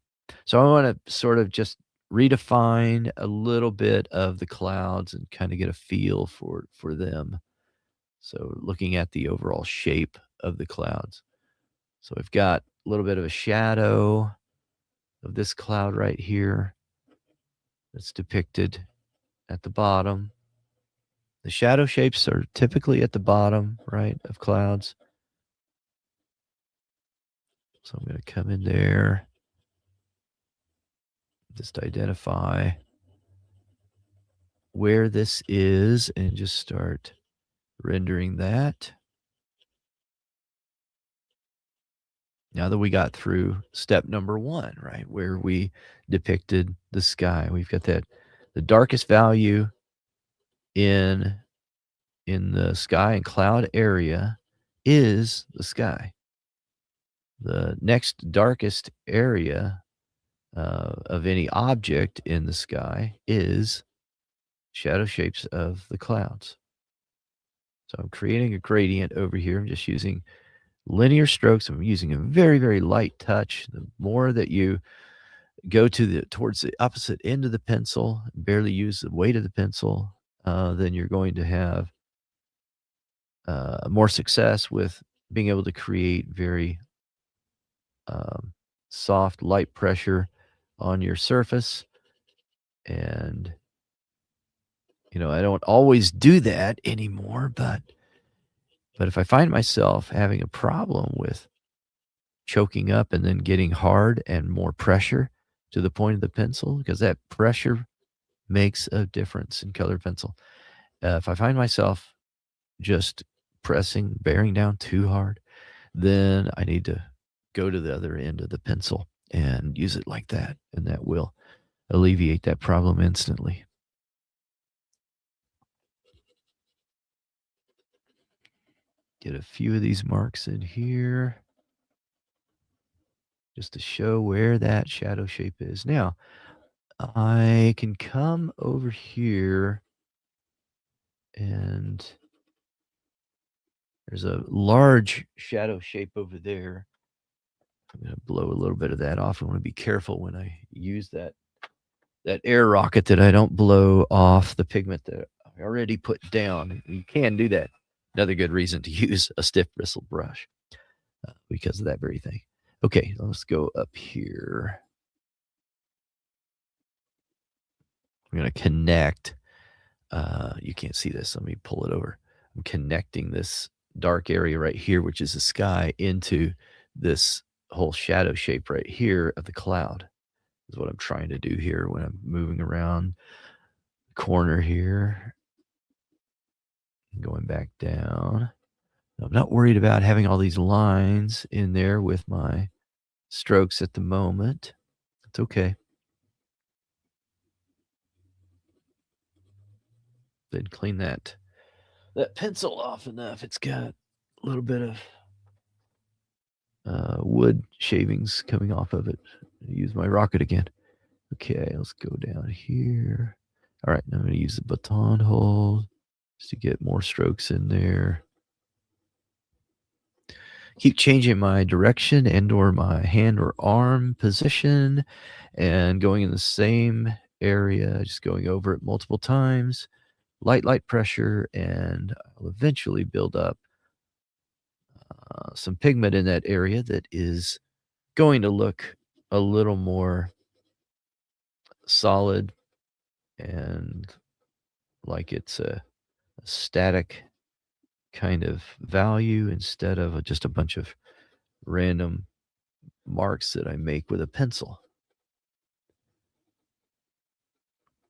So I want to sort of just redefine a little bit of the clouds and kind of get a feel for them. So looking at the overall shape of the clouds. So we've got a little bit of a shadow of this cloud right here that's depicted at the bottom. The shadow shapes are typically at the bottom, right, of clouds. So I'm going to come in there, just identify where this is and just start rendering that. Now that we got through step number 1, right, where we depicted the sky, we've got that the darkest value in in the sky and cloud area is the sky. The next darkest area of any object in the sky is shadow shapes of the clouds. So I'm creating a gradient over here. I'm just using linear strokes. I'm using a very, very light touch. The more that you go towards the opposite end of the pencil, barely use the weight of the pencil, then you're going to have more success with being able to create very um, soft, light pressure on your surface. And, I don't always do that anymore, but if I find myself having a problem with choking up and then getting hard and more pressure to the point of the pencil, because that pressure makes a difference in colored pencil. If I find myself just bearing down too hard, then I need to go to the other end of the pencil and use it like that, and that will alleviate that problem instantly. Get a few of these marks in here just to show where that shadow shape is. Now, I can come over here and there's a large shadow shape over there. I'm going to blow a little bit of that off. I want to be careful when I use that air rocket that I don't blow off the pigment that I already put down. You can do that. Another good reason to use a stiff bristle brush because of that very thing. Okay, let's go up here. I'm going to connect. You can't see this. Let me pull it over. I'm connecting this dark area right here, which is the sky, into this whole shadow shape right here of the cloud. Is what I'm trying to do here when I'm moving around the corner here. Going back down. I'm not worried about having all these lines in there with my strokes at the moment. It's okay. Then clean that pencil off enough. It's got a little bit of wood shavings coming off of it. Use my rocket again. Okay, let's go down here. All right, now I'm going to use the baton hold just to get more strokes in there. Keep changing my direction and or my hand or arm position and going in the same area, just going over it multiple times. Light pressure, and I'll eventually build up some pigment in that area that is going to look a little more solid and like it's a static kind of value instead of just a bunch of random marks that I make with a pencil.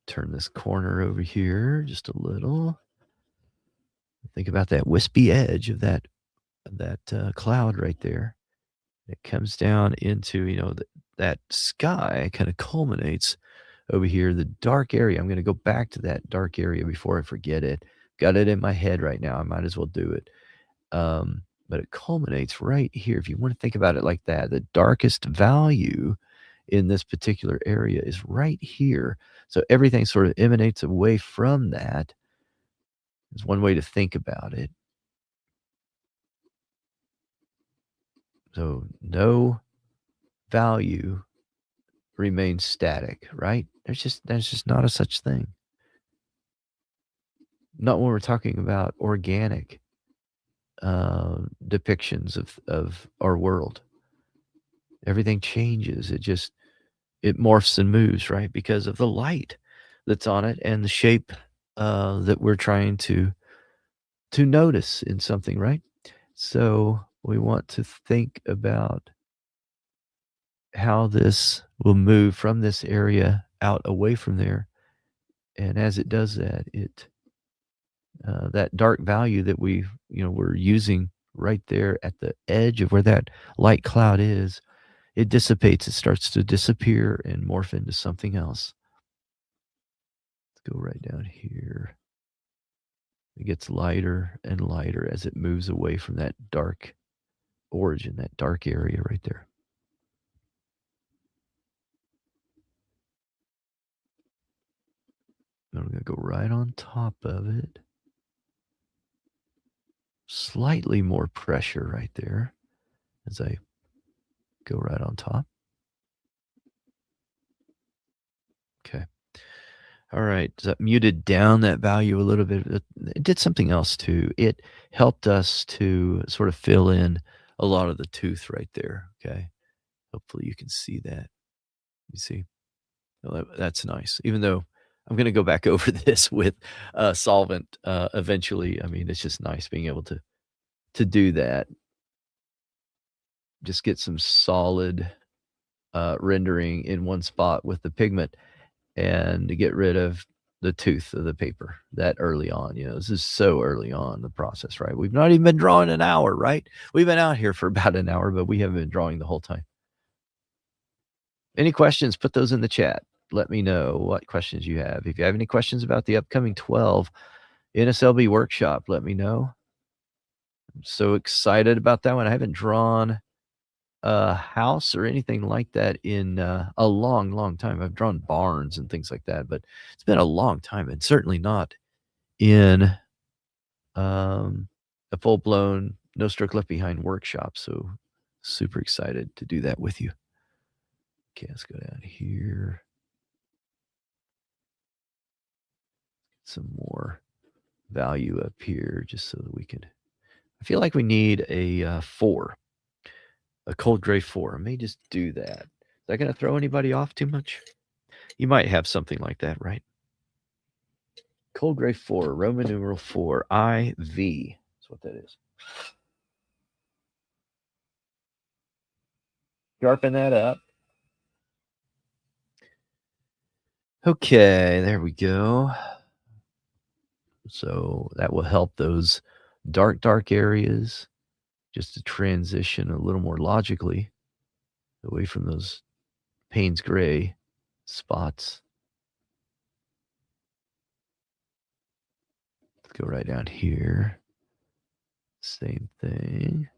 Turn this corner over here just a little. Think about that wispy edge of that cloud right there. It comes down into, that sky kind of culminates over here, the dark area. I'm going to go back to that dark area before I forget it. Got it in my head right now. I might as well do it. But it culminates right here. If you want to think about it like that, the darkest value in this particular area is right here. So everything sort of emanates away from that. Is one way to think about it. So no value remains static, right? There's just not a such thing. Not when we're talking about organic depictions of our world. Everything changes. It morphs and moves, right? Because of the light that's on it and the shape that we're trying to notice in something, right? So we want to think about how this will move from this area out away from there. And as it does that, that dark value that we're using right there at the edge of where that light cloud is, it dissipates. It starts to disappear and morph into something else. Let's go right down here. It gets lighter and lighter as it moves away from that dark origin, that dark area right there. And I'm gonna go right on top of it. Slightly more pressure right there as I go right on top. Okay. All right. So that muted down that value a little bit. It did something else too. It helped us to sort of fill in a lot of the tooth right there. Okay. Hopefully you can see that. You see? Well, that's nice. Even though I'm going to go back over this with solvent eventually. I mean, it's just nice being able to do that. Just get some solid rendering in one spot with the pigment and to get rid of the tooth of the paper that early on. This is so early on in the process, right? We've not even been drawing an hour, right? We've been out here for about an hour, but we haven't been drawing the whole time. Any questions, put those in the chat. Let me know what questions you have. If you have any questions about the upcoming 12 NSLB workshop, let me know. I'm so excited about that one. I haven't drawn a house or anything like that in a long, long time. I've drawn barns and things like that, but it's been a long time and certainly not in um, a full blown no stroke left behind workshop. So super excited to do that with you. Okay, let's go down here. Some more value up here just so that we can. I feel like we need a 4, a cold gray 4. I may just do that. Is that going to throw anybody off too much? You might have something like that, right? Cold gray 4, Roman numeral 4, IV. That's what that is. Sharpen that up. Okay, there we go. So that will help those dark areas just to transition a little more logically away from those Payne's gray spots. Let's go right down here. Same thing.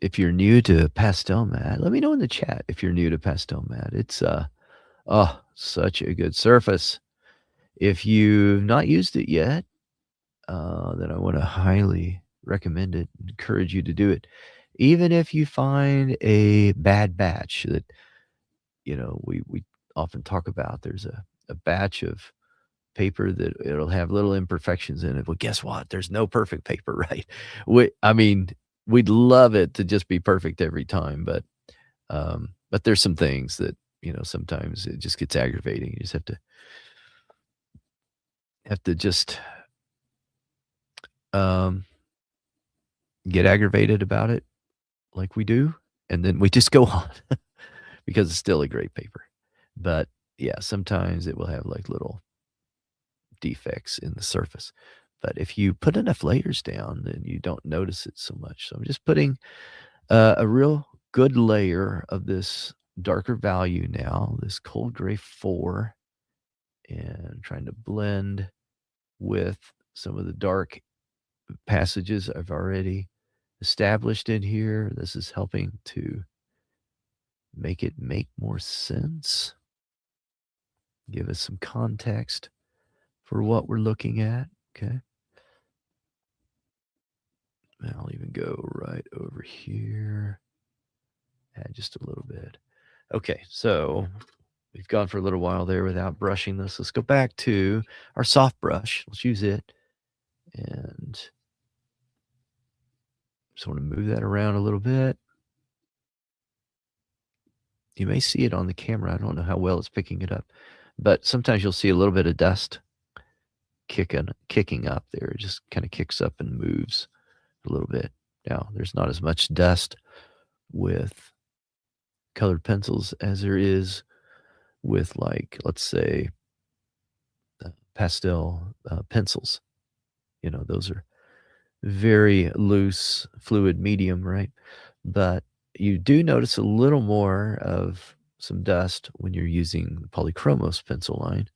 If you're new to Pastelmat, let me know in the chat if you're new to Pastelmat. It's such a good surface. If you've not used it yet, then I want to highly recommend it, encourage you to do it. Even if you find a bad batch that, we often talk about, there's a batch of paper that it'll have little imperfections in it. Well, guess what? There's no perfect paper, right? I mean, we'd love it to just be perfect every time, but there's some things that, sometimes it just gets aggravating. You just have to just um, get aggravated about it like we do, and then we just go on because it's still a great paper. But yeah, sometimes it will have like little defects in the surface. But if you put enough layers down, then you don't notice it so much. So I'm just putting a real good layer of this darker value now, this cold gray 4, and trying to blend with some of the dark passages I've already established in here. This is helping to make it make more sense, give us some context for what we're looking at. Okay. I'll even go right over here, add just a little bit. Okay, so we've gone for a little while there without brushing this. Let's go back to our soft brush. Let's use it. And just want to move that around a little bit. You may see it on the camera. I don't know how well it's picking it up, but sometimes you'll see a little bit of dust kicking up there. It just kind of kicks up and moves a little bit. Now, there's not as much dust with colored pencils as there is with, like, let's say, pastel pencils. Those are very loose fluid medium, right? But you do notice a little more of some dust when you're using the polychromos pencil line.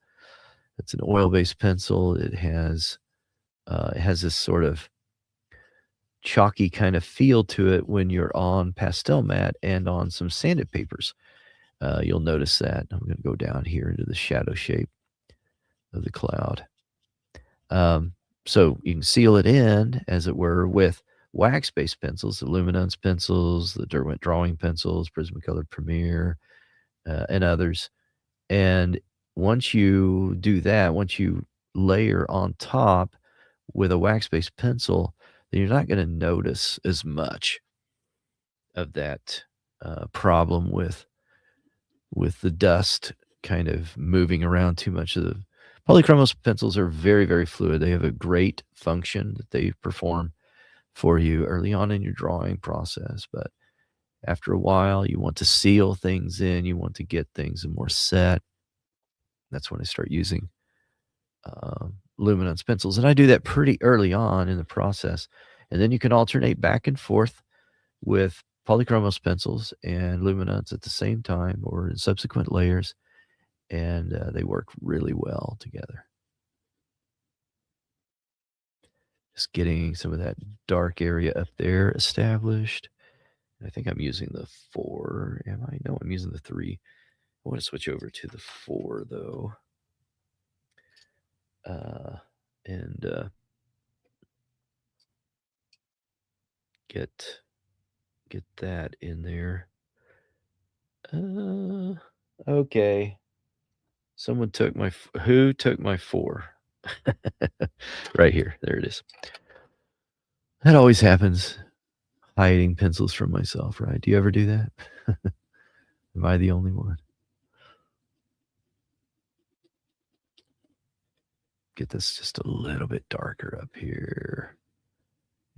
It's an oil-based pencil. It has this sort of chalky kind of feel to it when you're on Pastelmat and on some sanded papers. You'll notice that. I'm going to go down here into the shadow shape of the cloud. Um, so you can seal it in, as it were, with wax-based pencils, the Luminance pencils, the Derwent drawing pencils, Prismacolor Premier, and others. And once you do that, once you layer on top with a wax-based pencil, then you're not going to notice as much of that problem with the dust kind of moving around too much. Of the polychromos pencils are very, very fluid. They have a great function that they perform for you early on in your drawing process, but after a while, you want to seal things in, you want to get things more set. That's when I start using luminance pencils, and I do that pretty early on in the process, and then you can alternate back and forth with polychromos pencils and luminance at the same time or in subsequent layers, and they work really well together. Just getting some of that dark area up there established. I think I'm using the 4. Am I? No, I'm using the 3. I want to switch over to the 4 though. And get that in there. Okay. Someone took my who took my 4? Right here. There it is. That always happens. Hiding pencils from myself, right? Do you ever do that? Am I the only one? Get this just a little bit darker up here.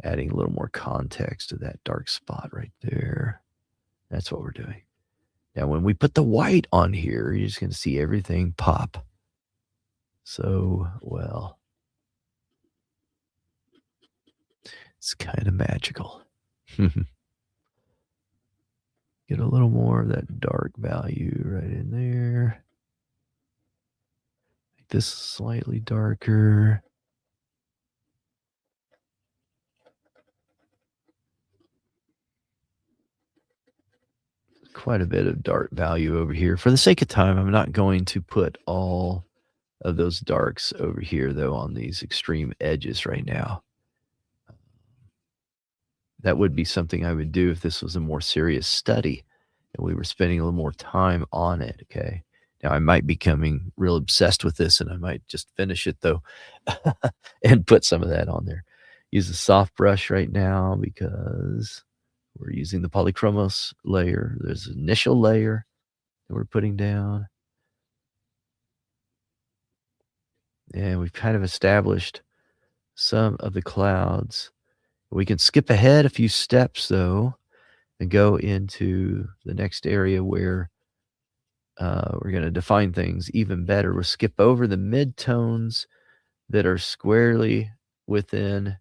Adding a little more context to that dark spot right there. That's what we're doing. Now, when we put the white on here, you're just going to see everything pop so well. It's kind of magical. Get a little more of that dark value right in there. Make this slightly darker. Quite a bit of dark value over here. For the sake of time, I'm not going to put all of those darks over here, though, on these extreme edges right now. That would be something I would do if this was a more serious study and we were spending a little more time on it, okay? Now, I might be becoming real obsessed with this, and I might just finish it, though, and put some of that on there. Use a soft brush right now because we're using the polychromos layer. There's an initial layer that we're putting down. And we've kind of established some of the clouds. We can skip ahead a few steps, though, and go into the next area where we're going to define things even better. We'll skip over the midtones that are squarely within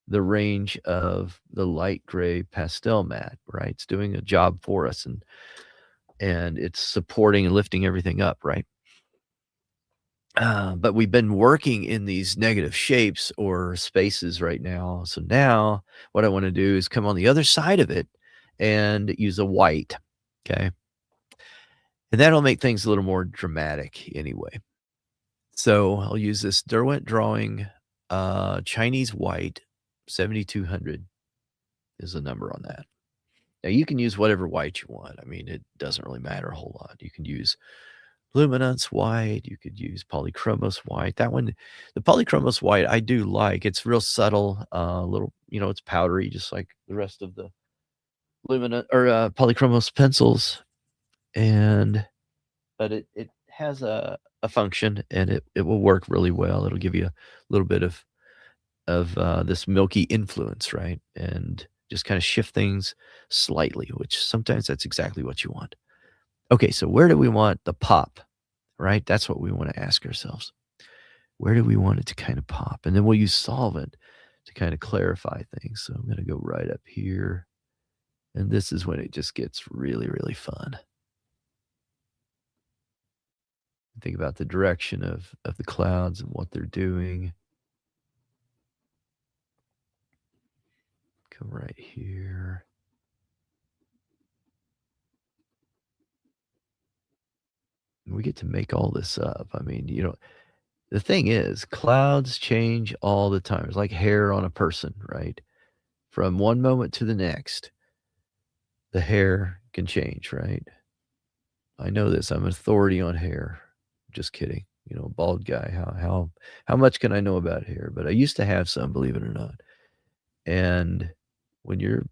the range of the light gray Pastelmat, right? It's doing a job for us, and it's supporting and lifting everything up, right? But we've been working in these negative shapes or spaces right now. So now what I want to do is come on the other side of it and use a white, okay? And that'll make things a little more dramatic anyway. So I'll use this Derwent drawing, Chinese white, 7200 is the number on that. Now you can use whatever white you want. I mean, it doesn't really matter a whole lot. You can use luminance white, you could use polychromos white. That one, the polychromos white, I do like. It's real subtle, little, it's powdery, just like the rest of the luminance or polychromos pencils. But it has a function, and it will work really well. It'll give you a little bit of this milky influence, right? And just kind of shift things slightly, which sometimes that's exactly what you want. Okay, so where do we want the pop, right? That's what we want to ask ourselves. Where do we want it to kind of pop? And then we'll use solvent to kind of clarify things. So I'm going to go right up here. And this is when it just gets really, really fun. Think about the direction of the clouds and what they're doing. Come right here. And we get to make all this up. I mean, the thing is, clouds change all the time. It's like hair on a person, right? From one moment to the next, the hair can change, right? I know this. I'm an authority on hair. Just kidding. Bald guy. How much can I know about hair? But I used to have some, believe it or not. And when you're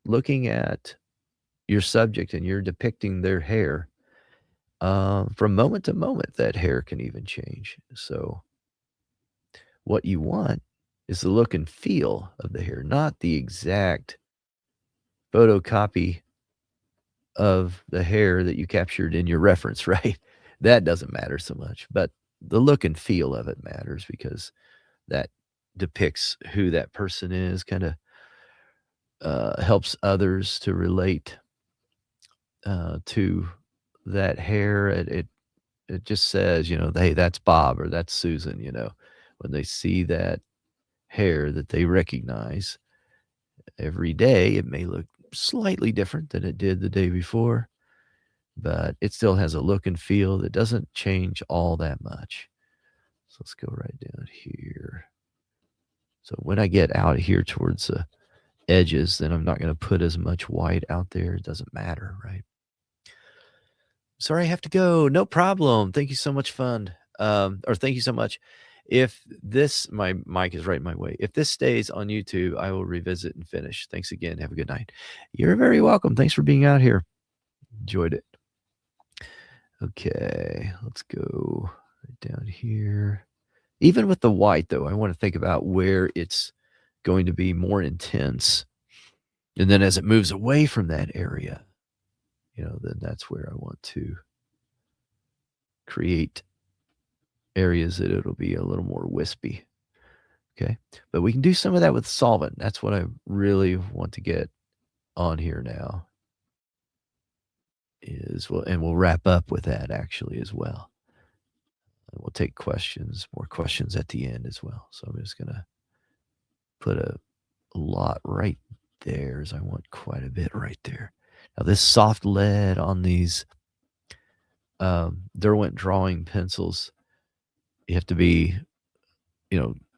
looking at your subject and you're depicting their hair, from moment to moment, that hair can even change. So what you want is the look and feel of the hair, not the exact photocopy of the hair that you captured in your reference, right? That doesn't matter so much, but the look and feel of it matters because that depicts who that person is, kind of helps others to relate to that hair. It just says, hey, that's Bob or that's Susan, when they see that hair that they recognize every day. It may look slightly different than it did the day before, but it still has a look and feel that doesn't change all that much. So let's go right down here. So when I get out here towards the edges, then I'm not going to put as much white out there. It doesn't matter, right? Sorry, I have to go. No problem. Thank you so much, fun. Or thank you so much. If this, my mic is right my way. If this stays on YouTube, I will revisit and finish. Thanks again. Have a good night. You're very welcome. Thanks for being out here. Enjoyed it. Okay, let's go right down here. Even with the white, though, I want to think about where it's going to be more intense. And then as it moves away from that area, then that's where I want to create areas that it'll be a little more wispy. Okay. But we can do some of that with solvent. That's what I really want to get on here now and we'll wrap up with that actually as well. And we'll take more questions at the end as well. So I'm just going to put a lot right there as I want quite a bit right there. Now this soft lead on these Derwent drawing pencils, you have to be,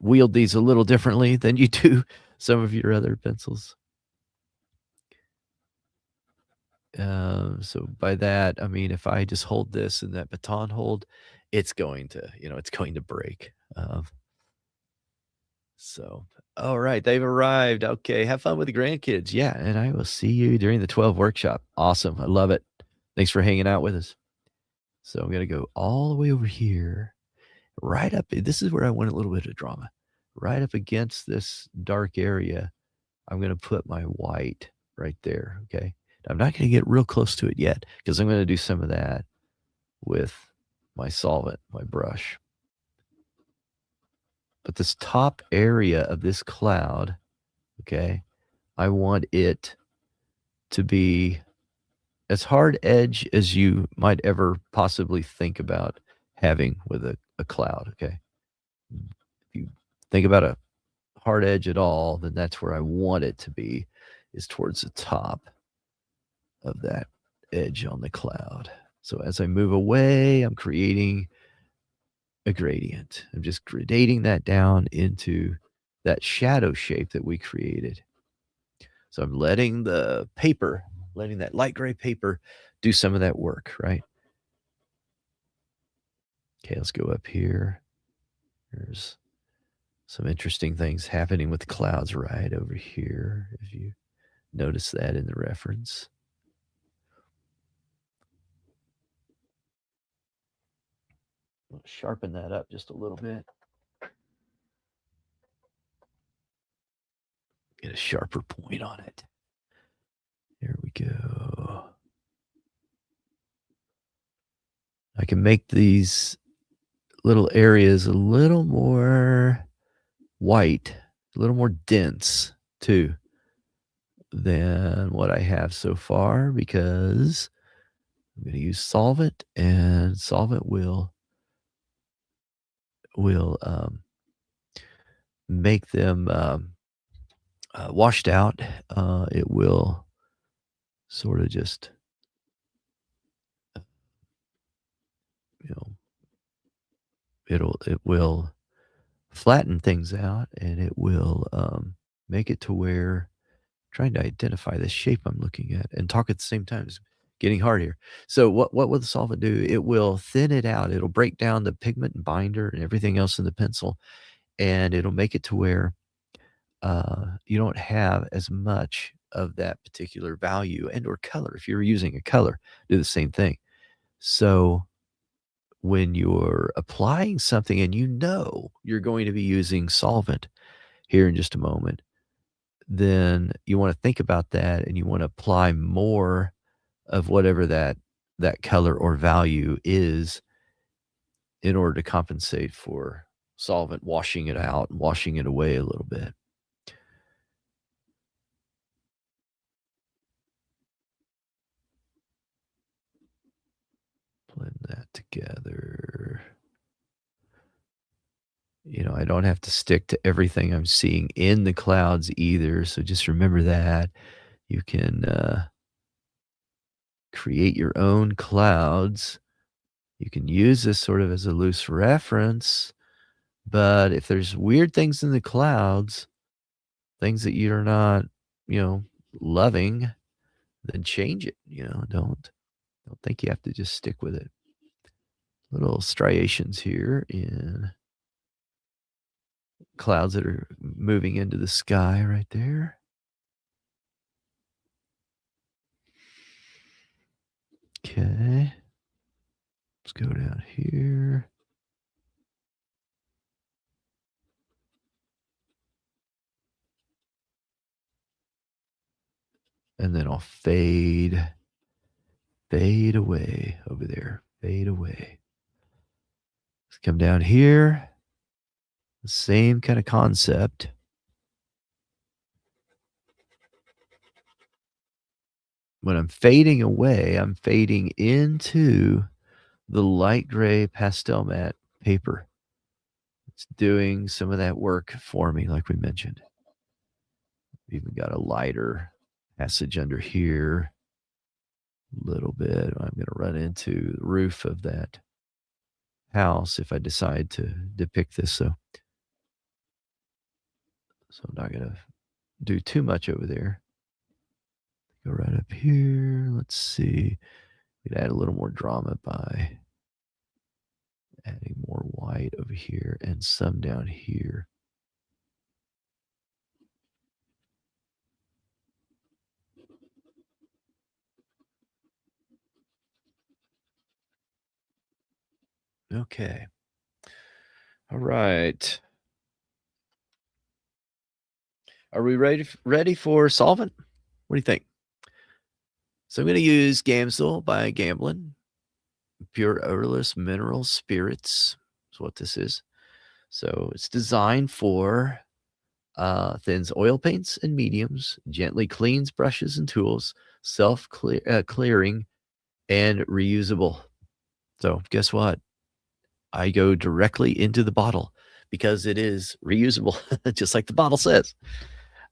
wield these a little differently than you do some of your other pencils. So by that, I mean, if I just hold this in that baton hold, it's going to break. So, all right, they've arrived. Okay, have fun with the grandkids. Yeah, and I will see you during the 12 workshop. Awesome. I love it. Thanks for hanging out with us. So I'm going to go all the way over here, right up. This is where I want a little bit of drama. Right up against this dark area, I'm going to put my white right there. Okay. I'm not going to get real close to it yet because I'm going to do some of that with my solvent, my brush. But this top area of this cloud, okay, I want it to be as hard edge as you might ever possibly think about having with a cloud, okay? If you think about a hard edge at all, then that's where I want it to be, is towards the top of that edge on the cloud. So as I move away, I'm creating a gradient. I'm just gradating that down into that shadow shape that we created. So I'm letting that light gray paper do some of that work, right? Okay, let's go up here. There's some interesting things happening with the clouds right over here, if you notice that in the reference. I'm going to sharpen that up just a little bit. Get a sharper point on it. There we go. I can make these little areas a little more white a little more dense too than what I have so far because I'm going to use solvent, and solvent will make them washed out. It will sort of just you know it will flatten things out, and it will make it to where trying to identify the shape I'm looking at and talk at the same time is getting hard here. So what will the solvent do? It will thin it out. It'll break down the pigment and binder and everything else in the pencil, and it'll make it to where you don't have as much of that particular value and or color. If you're using a color, do the same thing. So when you're applying something and you know you're going to be using solvent here in just a moment, then you want to think about that and you want to apply more of whatever that color or value is in order to compensate for solvent washing it out and washing it away a little bit. Blend that together. I don't have to stick to everything I'm seeing in the clouds either. So just remember that. You can create your own clouds. You can use this sort of as a loose reference. But if there's weird things in the clouds, things that you're not, you know, loving, then change it. Don't think you have to just stick with it. Little striations here in clouds that are moving into the sky right there. Okay. Let's go down here. And then I'll fade away over there. Fade away. Let's come down here. The same kind of concept. When I'm fading away, I'm fading into the light gray Pastelmat paper. It's doing some of that work for me, like we mentioned. We've even got a lighter passage under here. A little bit. I'm going to run into the roof of that house if I decide to depict this. So I'm not going to do too much over there. Go right up here. Let's see. We'd add a little more drama by adding more white over here and some down here. Okay. All right. Are we ready for solvent? What do you think? So I'm going to use Gamsol by Gamblin. Pure odorless mineral spirits is what this is. So it's designed for thins oil paints and mediums, gently cleans brushes and tools, clearing, and reusable. So guess what? I go directly into the bottle because it is reusable, just like the bottle says.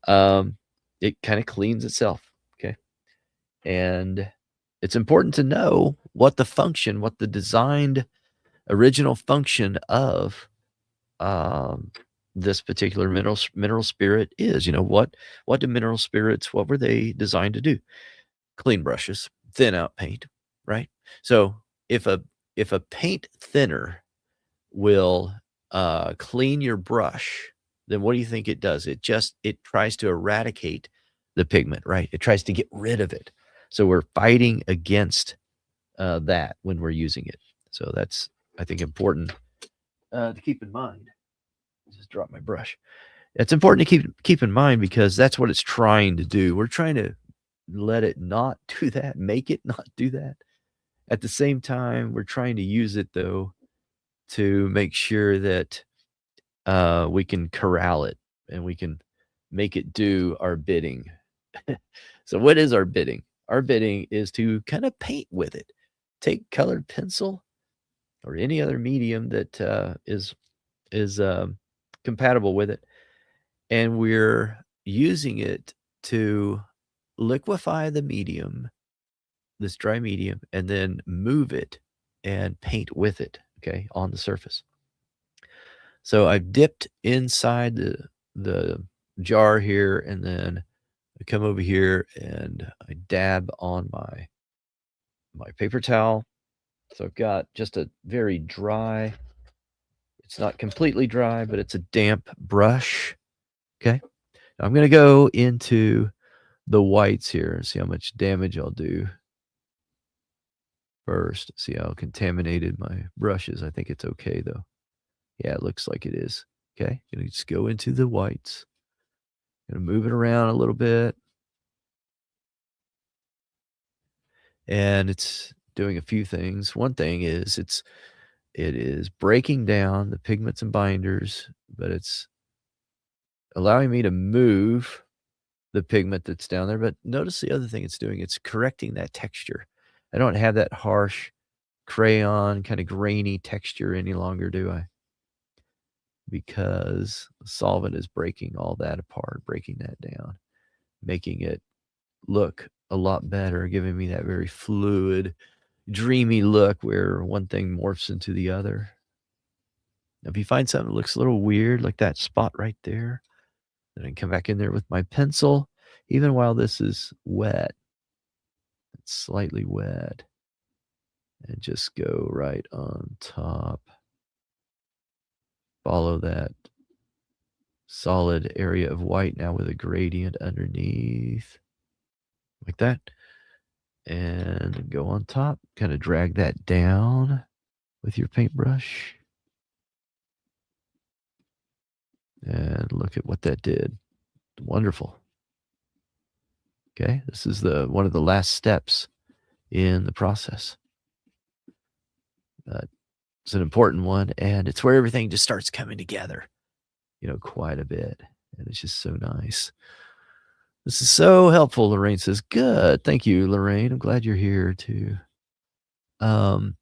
It kind of cleans itself. Okay. And it's important to know what the designed original function of um, this particular mineral spirit is. What do mineral spirits? What were they designed to do? Clean brushes, thin out paint, right? So if a paint thinner will clean your brush, then what do you think it does? It tries to eradicate the pigment, right? It tries to get rid of it. So we're fighting against that when we're using it. So that's, I think, important to keep in mind. Just drop my brush. It's important to keep in mind because that's what it's trying to do. We're trying to let it not do that, make it not do that. At the same time, we're trying to use it though to make sure that we can corral it and we can make it do our bidding. So what is our bidding? Our bidding is to kind of paint with it. Take colored pencil or any other medium that is compatible with it, and we're using it to liquefy the medium, this dry medium, and then move it and paint with it, okay, on the surface. So I've dipped inside the jar here, and then I come over here and I dab on my paper towel. So I've got just a very dry, it's not completely dry, but it's a damp brush. Okay. I'm going to go into the whites here and see how much damage I'll do first. See how contaminated my brush is. I think it's okay though. Yeah, it looks like it is. Okay. Gonna just go into the whites. Gonna move it around a little bit. And it's doing a few things. One thing is it is breaking down the pigments and binders, but it's allowing me to move the pigment that's down there. But notice the other thing it's doing, it's correcting that texture. I don't have that harsh crayon kind of grainy texture any longer, do I? Because the solvent is breaking all that apart, breaking that down, making it look a lot better, giving me that very fluid, dreamy look where one thing morphs into the other. If you find something that looks a little weird, like that spot right there, then I can come back in there with my pencil, even while this is wet. It's slightly wet. And just go right on top. Follow that solid area of white now with a gradient underneath. Like that. And go on top. Kind of drag that down with your paintbrush. And look at what that did. Wonderful. Okay, this is one of the last steps in the process. It's an important one, and it's where everything just starts coming together, quite a bit, and it's just so nice. This is so helpful, Lorraine says. Good. Thank you, Lorraine. I'm glad you're here too. Um,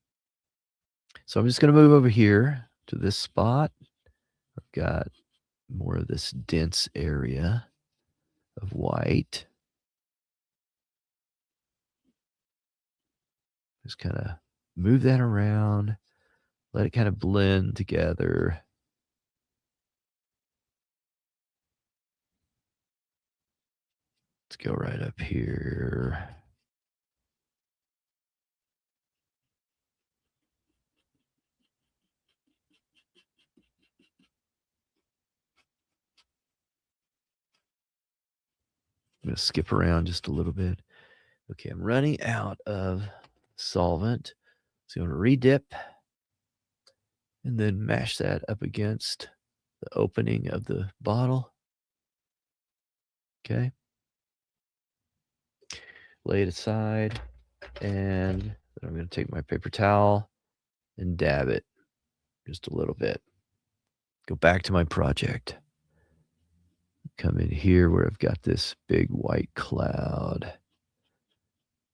so I'm just going to move over here to this spot. I've got more of this dense area of white. Just kind of move that around, let it kind of blend together. Let's go right up here. I'm going to skip around just a little bit. Okay, I'm running out of solvent. So I'm going to re-dip and then mash that up against the opening of the bottle. Okay. Lay it aside, and then I'm going to take my paper towel and dab it just a little bit. Go back to my project. Come in here where I've got this big white cloud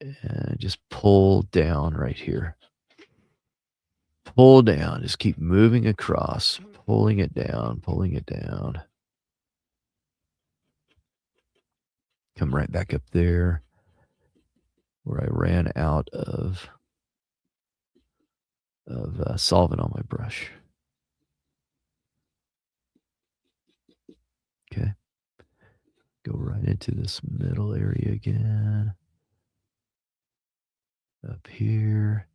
and just pull down right here. Pull down. Just keep moving across, pulling it down, pulling it down. Come right back up there where I ran out of solvent on my brush. Okay. Go right into this middle area again. Up here.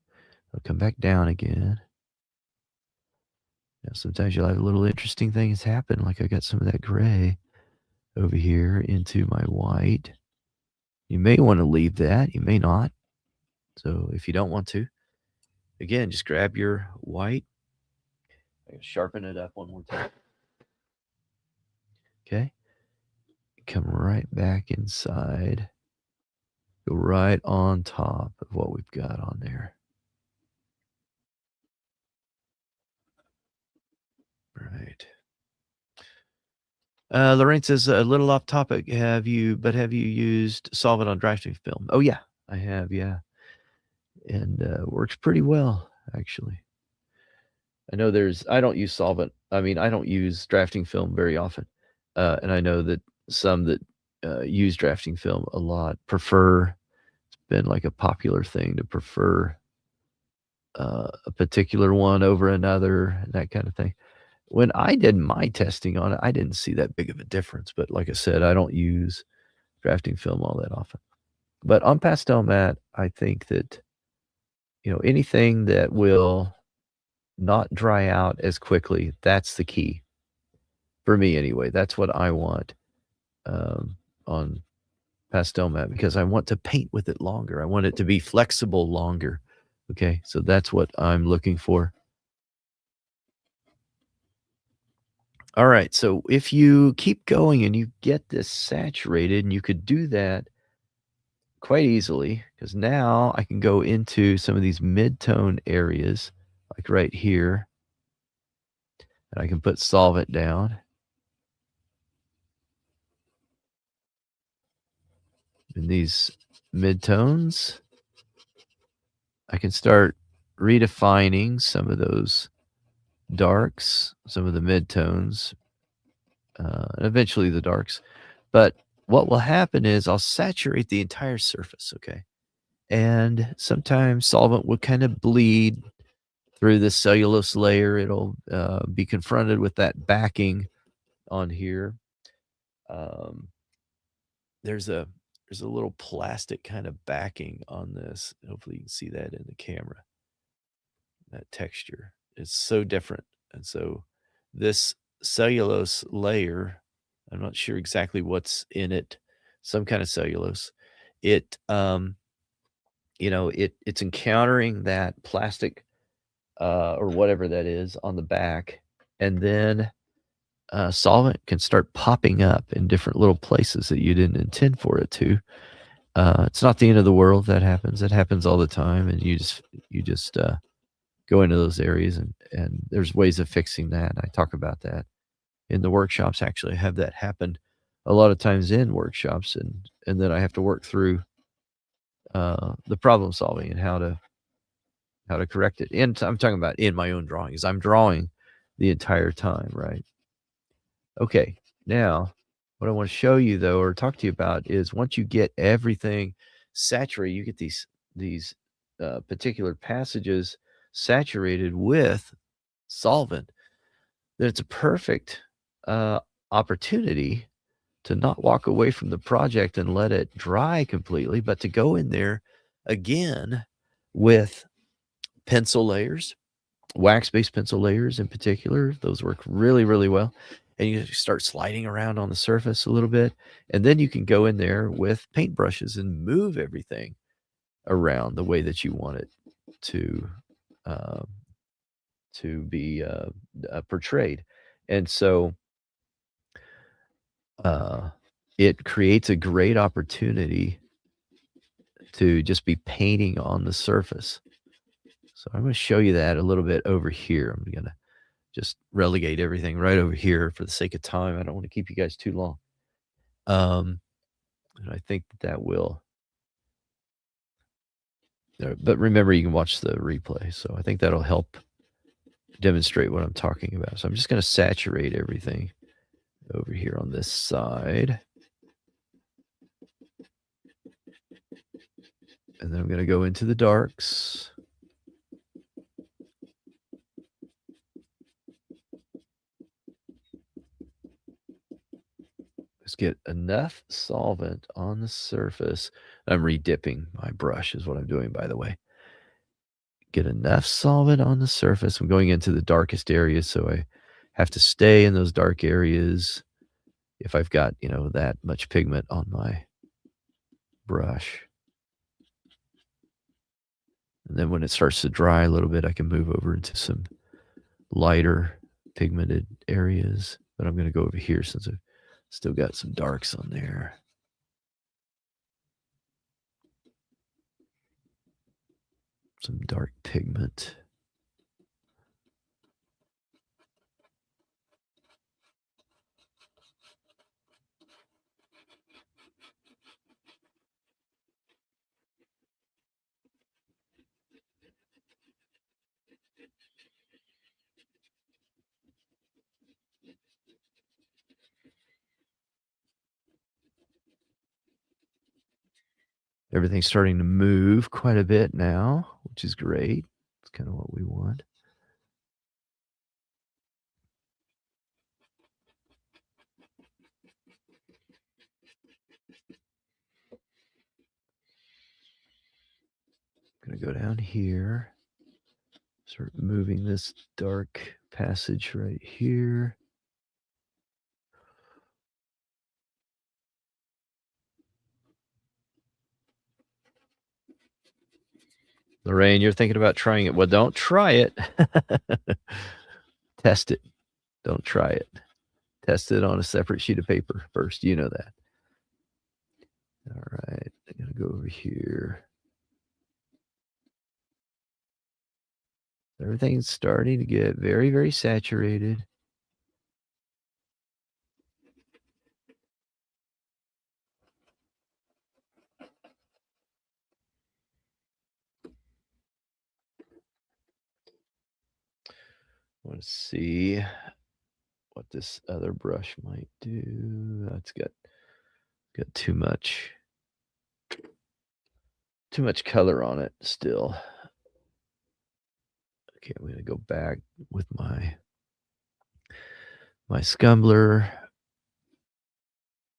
I'll come back down again. Now, sometimes you'll have little interesting things happen, like I got some of that gray over here into my white. You may want to leave that. You may not. So if you don't want to, again, just grab your white. Sharpen it up one more time. Okay. Come right back inside. Go right on top of what we've got on there. Right. Lorraine says, "A little off topic. Have you used solvent on drafting film?" Oh, yeah, I have, yeah, and, works pretty well, actually. I don't use solvent. I mean, I don't use drafting film very often, and I know that some that, use drafting film a lot prefer it's been like a popular thing to prefer, a particular one over another and that kinda thing. When I did my testing on it, I didn't see that big of a difference, but like I said, I don't use drafting film all that often. But on Pastelmat, I think that, anything that will not dry out as quickly, that's the key. For me anyway, that's what I want, on Pastelmat because I want to paint with it longer. I want it to be flexible longer. Okay, so that's what I'm looking for. Alright, so if you keep going and you get this saturated, and you could do that quite easily, because now I can go into some of these mid-tone areas, like right here, and I can put solvent down in these mid-tones. I can start redefining some of those darks, some of the mid-tones, and eventually the darks. But what will happen is I'll saturate the entire surface, okay? And sometimes solvent will kind of bleed through the cellulose layer. It'll be confronted with that backing on here. Um, there's a there's a little plastic kind of backing on this. Hopefully you can see that in the camera. That texture. It's so different. And so this cellulose layer, I'm not sure exactly what's in it, some kind of cellulose. It it's encountering that plastic or whatever that is on the back, and then solvent can start popping up in different little places that you didn't intend for it to. It's not the end of the world that happens. It happens all the time, and you just go into those areas, and there's ways of fixing that. I talk about that in the workshops. Actually, I have that happen a lot of times in workshops, and then I have to work through the problem solving and how to correct it. And I'm talking about in my own drawings. I'm drawing the entire time, right? Okay, now what I want to show you though, or talk to you about is once you get everything saturated, you get these particular passages saturated with solvent, then it's a perfect uh, opportunity to not walk away from the project and let it dry completely, but to go in there again with pencil layers, wax-based pencil layers in particular. Those work really, really well. And you start sliding around on the surface a little bit, and then you can go in there with paintbrushes and move everything around the way that you want it to uh, to be portrayed. And so uh, it creates a great opportunity to just be painting on the surface. So I'm going to show you that a little bit over here. I'm going to just relegate everything right over here for the sake of time. I don't want to keep you guys too long. Um, and I think that will. But remember, you can watch the replay. So I think that'll help demonstrate what I'm talking about. So I'm just going to saturate everything over here on this side. And then I'm going to go into the darks. Just get enough solvent on the surface. I'm redipping my brush is what I'm doing, by the way. Get enough solvent on the surface. I'm going into the darkest areas, so I have to stay in those dark areas if I've got, that much pigment on my brush. And then when it starts to dry a little bit, I can move over into some lighter pigmented areas. But I'm going to go over here since I've still got some darks on there. Some dark pigment. Everything's starting to move quite a bit now, which is great. It's kinda what we want. Gonna go down here, start moving this dark passage right here. Lorraine, you're thinking about trying it. Well, don't try it. Test it. Don't try it. Test it on a separate sheet of paper first. You know that. All right. I'm going to go over here. Everything's starting to get very, very saturated. I want to see what this other brush might do. That's got too much color on it still. Okay, I'm gonna go back with my scumbler.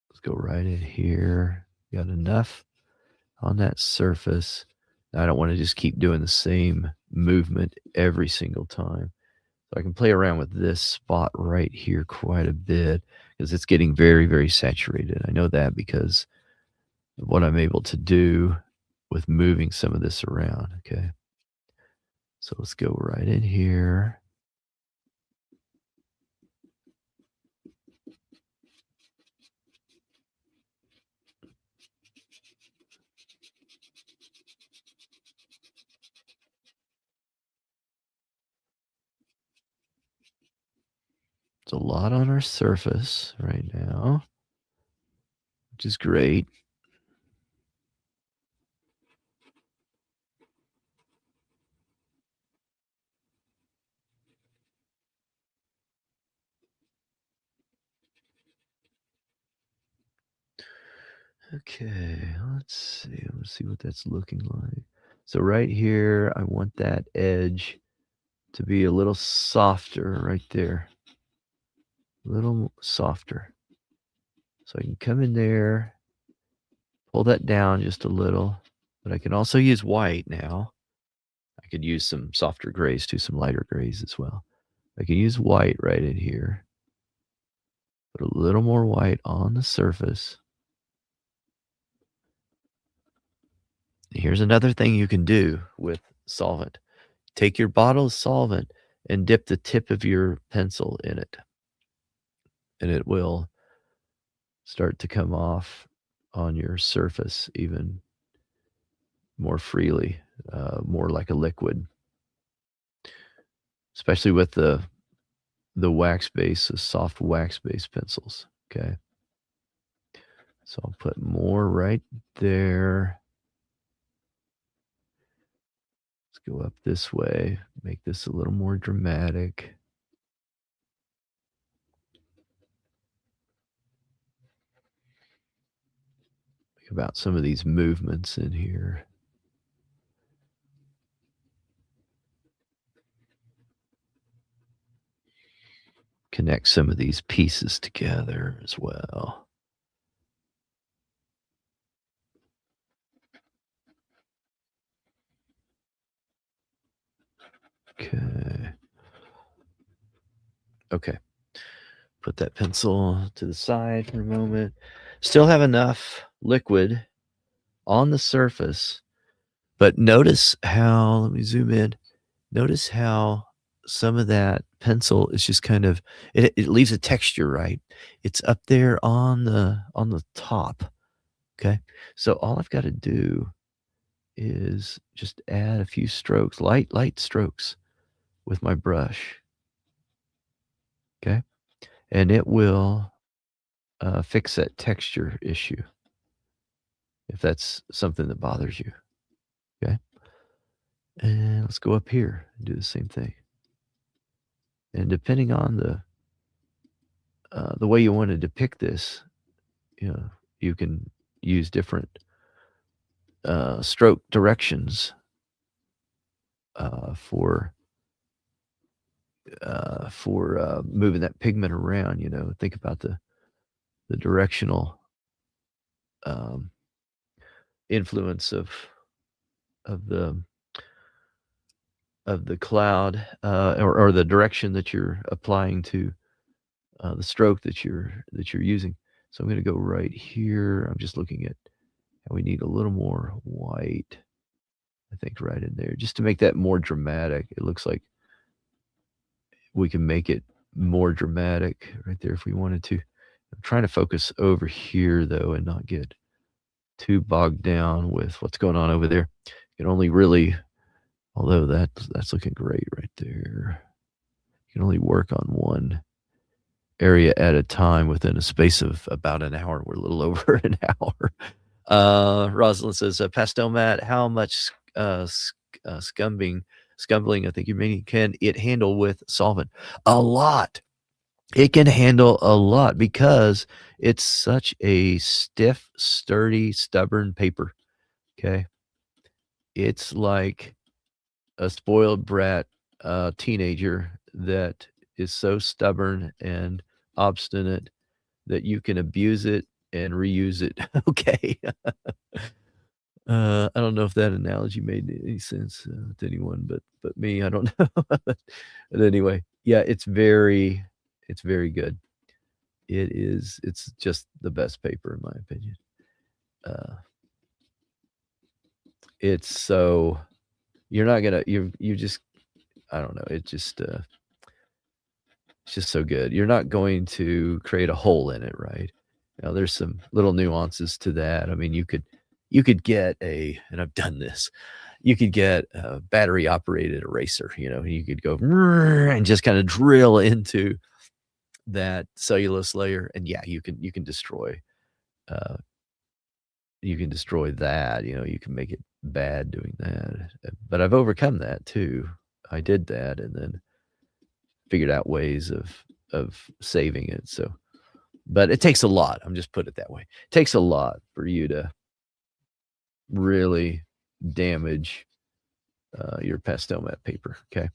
Let's go right in here. Got enough on that surface. I don't want to just keep doing the same movement every single time. So I can play around with this spot right here quite a bit because it's getting very, very saturated. I know that because of what I'm able to do with moving some of this around. Okay. So let's go right in here. It's a lot on our surface right now, which is great. Okay, let's see. Let's see what that's looking like. So right here, I want that edge to be a little softer right there. A little softer. So I can come in there, pull that down just a little, but I can also use white now. I could use some softer grays too, some lighter grays as well. I can use white right in here. Put a little more white on the surface. Here's another thing you can do with solvent. Take your bottle of solvent and dip the tip of your pencil in it, and it will start to come off on your surface even more freely, more like a liquid, especially with the wax base, the soft wax base pencils. Okay. So I'll put more right there. Let's go up this way, make this a little more dramatic. Think about some of these movements in here. Connect some of these pieces together as well. Okay. Okay. Put that pencil to the side for a moment. Still have enough liquid on the surface, but notice how, let me zoom in. Notice how some of that pencil is just kind of it leaves a texture, right? It's up there on the top. Okay. So all I've got to do is just add a few strokes, light strokes with my brush. Okay. And it will fix that texture issue if that's something that bothers you. Okay. And let's go up here and do the same thing. And depending on the way you want to depict this, you know, you can use different stroke directions uh, for moving that pigment around. Think about the directional um, influence of the of the cloud, or the direction that you're applying to the stroke that you're using. So I'm going to go right here. I'm just looking at how we need a little more white. I think right in there, just to make that more dramatic. It looks like we can make it more dramatic right there if we wanted to. I'm trying to focus over here though and not get too bogged down with what's going on over there. You can only really, although that's looking great right there. You can only work on one area at a time within a space of about an hour. We're a little over an hour. Rosalind says, Pastelmat, how much scumbling, I think you mean, can it handle with solvent? A lot. It can handle a lot because it's such a stiff, sturdy, stubborn paper. Okay. It's like a spoiled brat teenager that is so stubborn and obstinate that you can abuse it and reuse it. Okay. I don't know if that analogy made any sense to anyone, but me, I don't know. But anyway, yeah, it's very good. It's just the best paper in my opinion. Uh, it's so you're not gonna you just I don't know. It's just so good. You're not going to create a hole in it, right? Now, there's some little nuances to that. I mean, you could get and I've done this. You could get a battery operated eraser. You could go and just kind of drill into that cellulose layer, and yeah, you can destroy uh, that. You can make it bad doing that. But I've overcome that too. I did that, and then figured out ways of saving it. So, but it takes a lot. I'm just put it that way. It takes a lot for you to really damage your pastel mat paper. Okay.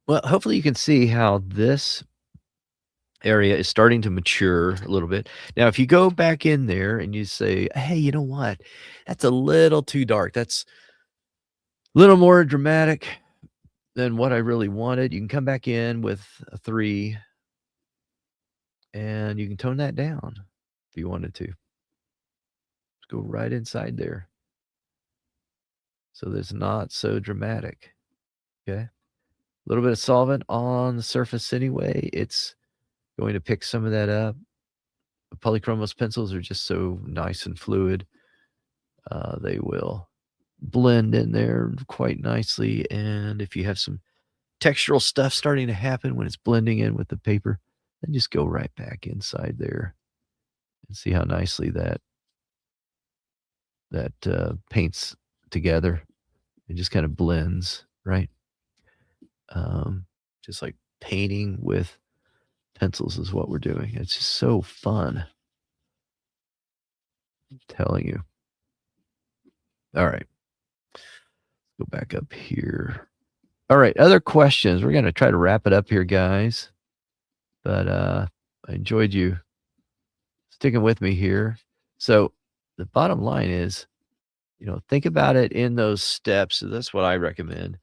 Well, hopefully you can see how this area is starting to mature a little bit. Now, if you go back in there and you say, hey, you know what? That's a little too dark. That's a little more dramatic than what I really wanted. You can come back in with a 3 and you can tone that down if you wanted to. Just go right inside there. So that's not so dramatic. Okay. A little bit of solvent on the surface anyway. It's going to pick some of that up. The polychromos pencils are just so nice and fluid. They will blend in there quite nicely. And if you have some textural stuff starting to happen when it's blending in with the paper, then just go right back inside there and see how nicely that paints together. It just kind of blends, right? Just like painting with pencils is what we're doing. It's just so fun. I'm telling you. All right. Go back up here. All right. Other questions. We're going to try to wrap it up here, guys. But I enjoyed you sticking with me here. So the bottom line is, think about it in those steps. So that's what I recommend.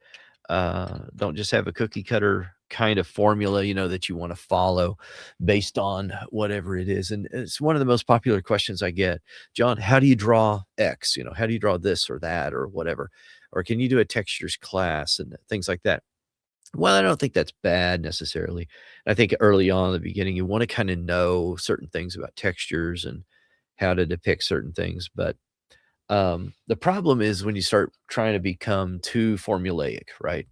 Don't just have a cookie cutter kind of formula, that you want to follow based on whatever it is. And it's one of the most popular questions I get. John, how do you draw X? How do you draw this or that or whatever? Or can you do a textures class and things like that? Well, I don't think that's bad necessarily. I think early on in the beginning, you want to kind of know certain things about textures and how to depict certain things. But the problem is when you start trying to become too formulaic, right?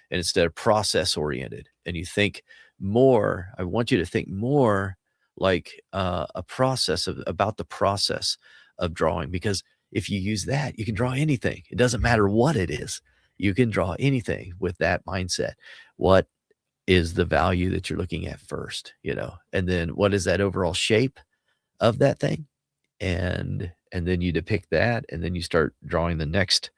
And instead of process oriented, and you think more, I want you to think more like a process about the process of drawing, because if you use that, you can draw anything. It doesn't matter what it is. You can draw anything with that mindset. What is the value that you're looking at first, and then what is that overall shape of that thing? and then you depict that, and then you start drawing the next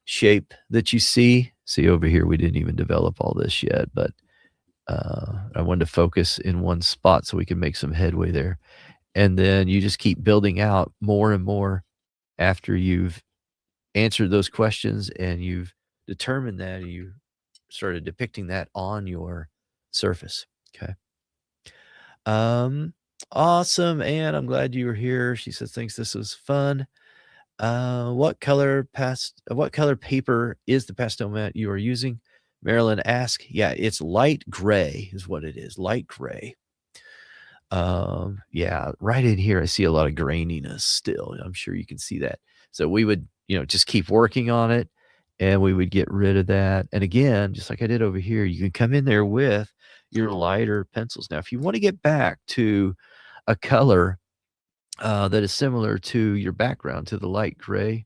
shape that you see. See over here, we didn't even develop all this yet, but I wanted to focus in one spot so we can make some headway there. And then you just keep building out more and more after you've answered those questions and you've determined that, and you started depicting that on your surface. Okay. Um, awesome. And I'm glad you were here. She says, thanks. This was fun. What color paper is the pastel mat you are using? Marilyn asked. Yeah, it's light gray is what it is. Light gray. Yeah, right in here, I see a lot of graininess still. I'm sure you can see that. So we would, just keep working on it and we would get rid of that. And again, just like I did over here, you can come in there with your lighter pencils. Now, if you want to get back to a color that is similar to your background, to the light gray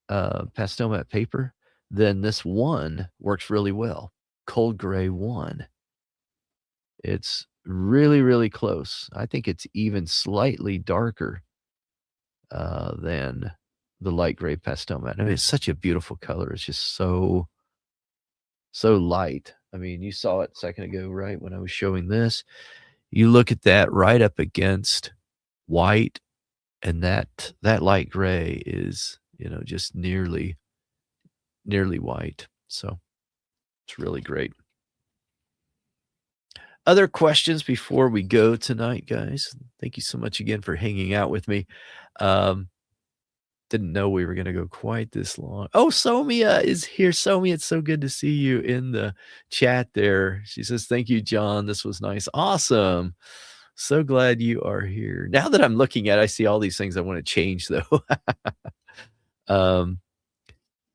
pastel matte paper, then this one works really well. Cold gray one. It's really, really close. I think it's even slightly darker than the light gray pastel matte. I mean, it's such a beautiful color. It's just so light. I mean, you saw it a second ago, right? When I was showing this, you look at that right up against white, and that light gray is, just nearly white. So it's really great. Other questions before we go tonight, guys? Thank you so much again for hanging out with me. Um, didn't know we were gonna go quite this long. Oh, Somia is here. Somia, it's so good to see you in the chat there. She says, "Thank you, John. This was nice." Awesome. So glad you are here. Now that I'm looking at it, I see all these things I wanna change, though. Um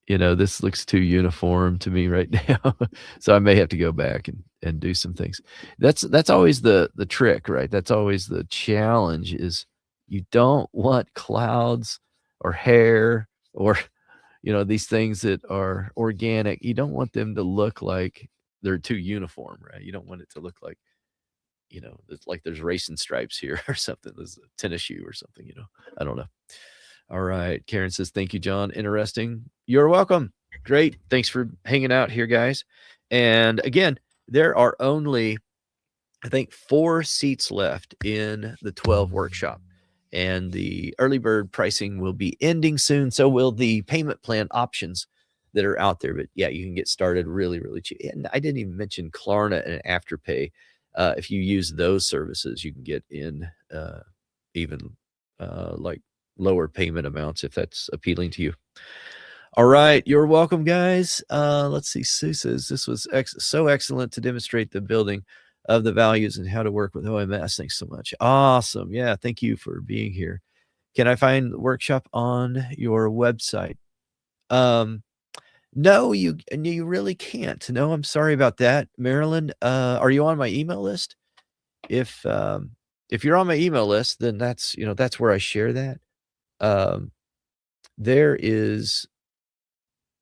this looks too uniform to me right now. So I may have to go back and do some things. That's always the trick, right? That's always the challenge is you don't want clouds or hair or, these things that are organic. You don't want them to look like they're too uniform, right? You don't want it to look like, it's like there's racing stripes here or something. There's a tennis shoe or something, I don't know. All right. Karen says, thank you, John. Interesting. You're welcome. Great. Thanks for hanging out here, guys. And again, there are only, I think, 4 seats left in the 12 workshop. And the early bird pricing will be ending soon. So will the payment plan options that are out there. But yeah, you can get started really, really cheap. And I didn't even mention Klarna and Afterpay. If you use those services, you can get in even like lower payment amounts if that's appealing to you. All right. You're welcome, guys. Let's see. Sue says, this was so excellent to demonstrate the building of the values and how to work with OMS. Thanks so much. Awesome. Yeah. Thank you for being here. Can I find the workshop on your website? No, you really can't. No, I'm sorry about that. Marilyn, are you on my email list? If you're on my email list, then that's where I share that.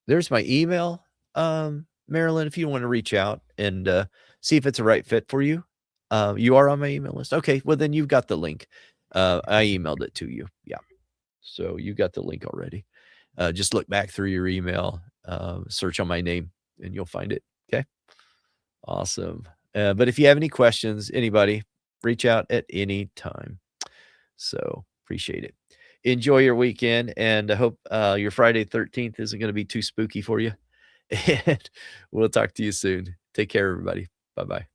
There's my email, Marilyn, if you want to reach out and see if it's a right fit for you. You are on my email list. Okay, well then you've got the link. I emailed it to you. Yeah. So you got the link already. Just look back through your email, search on my name, and you'll find it. Okay. Awesome. But if you have any questions, anybody, reach out at any time. So appreciate it. Enjoy your weekend, and I hope your Friday 13th isn't going to be too spooky for you. And we'll talk to you soon. Take care, everybody. Bye-bye.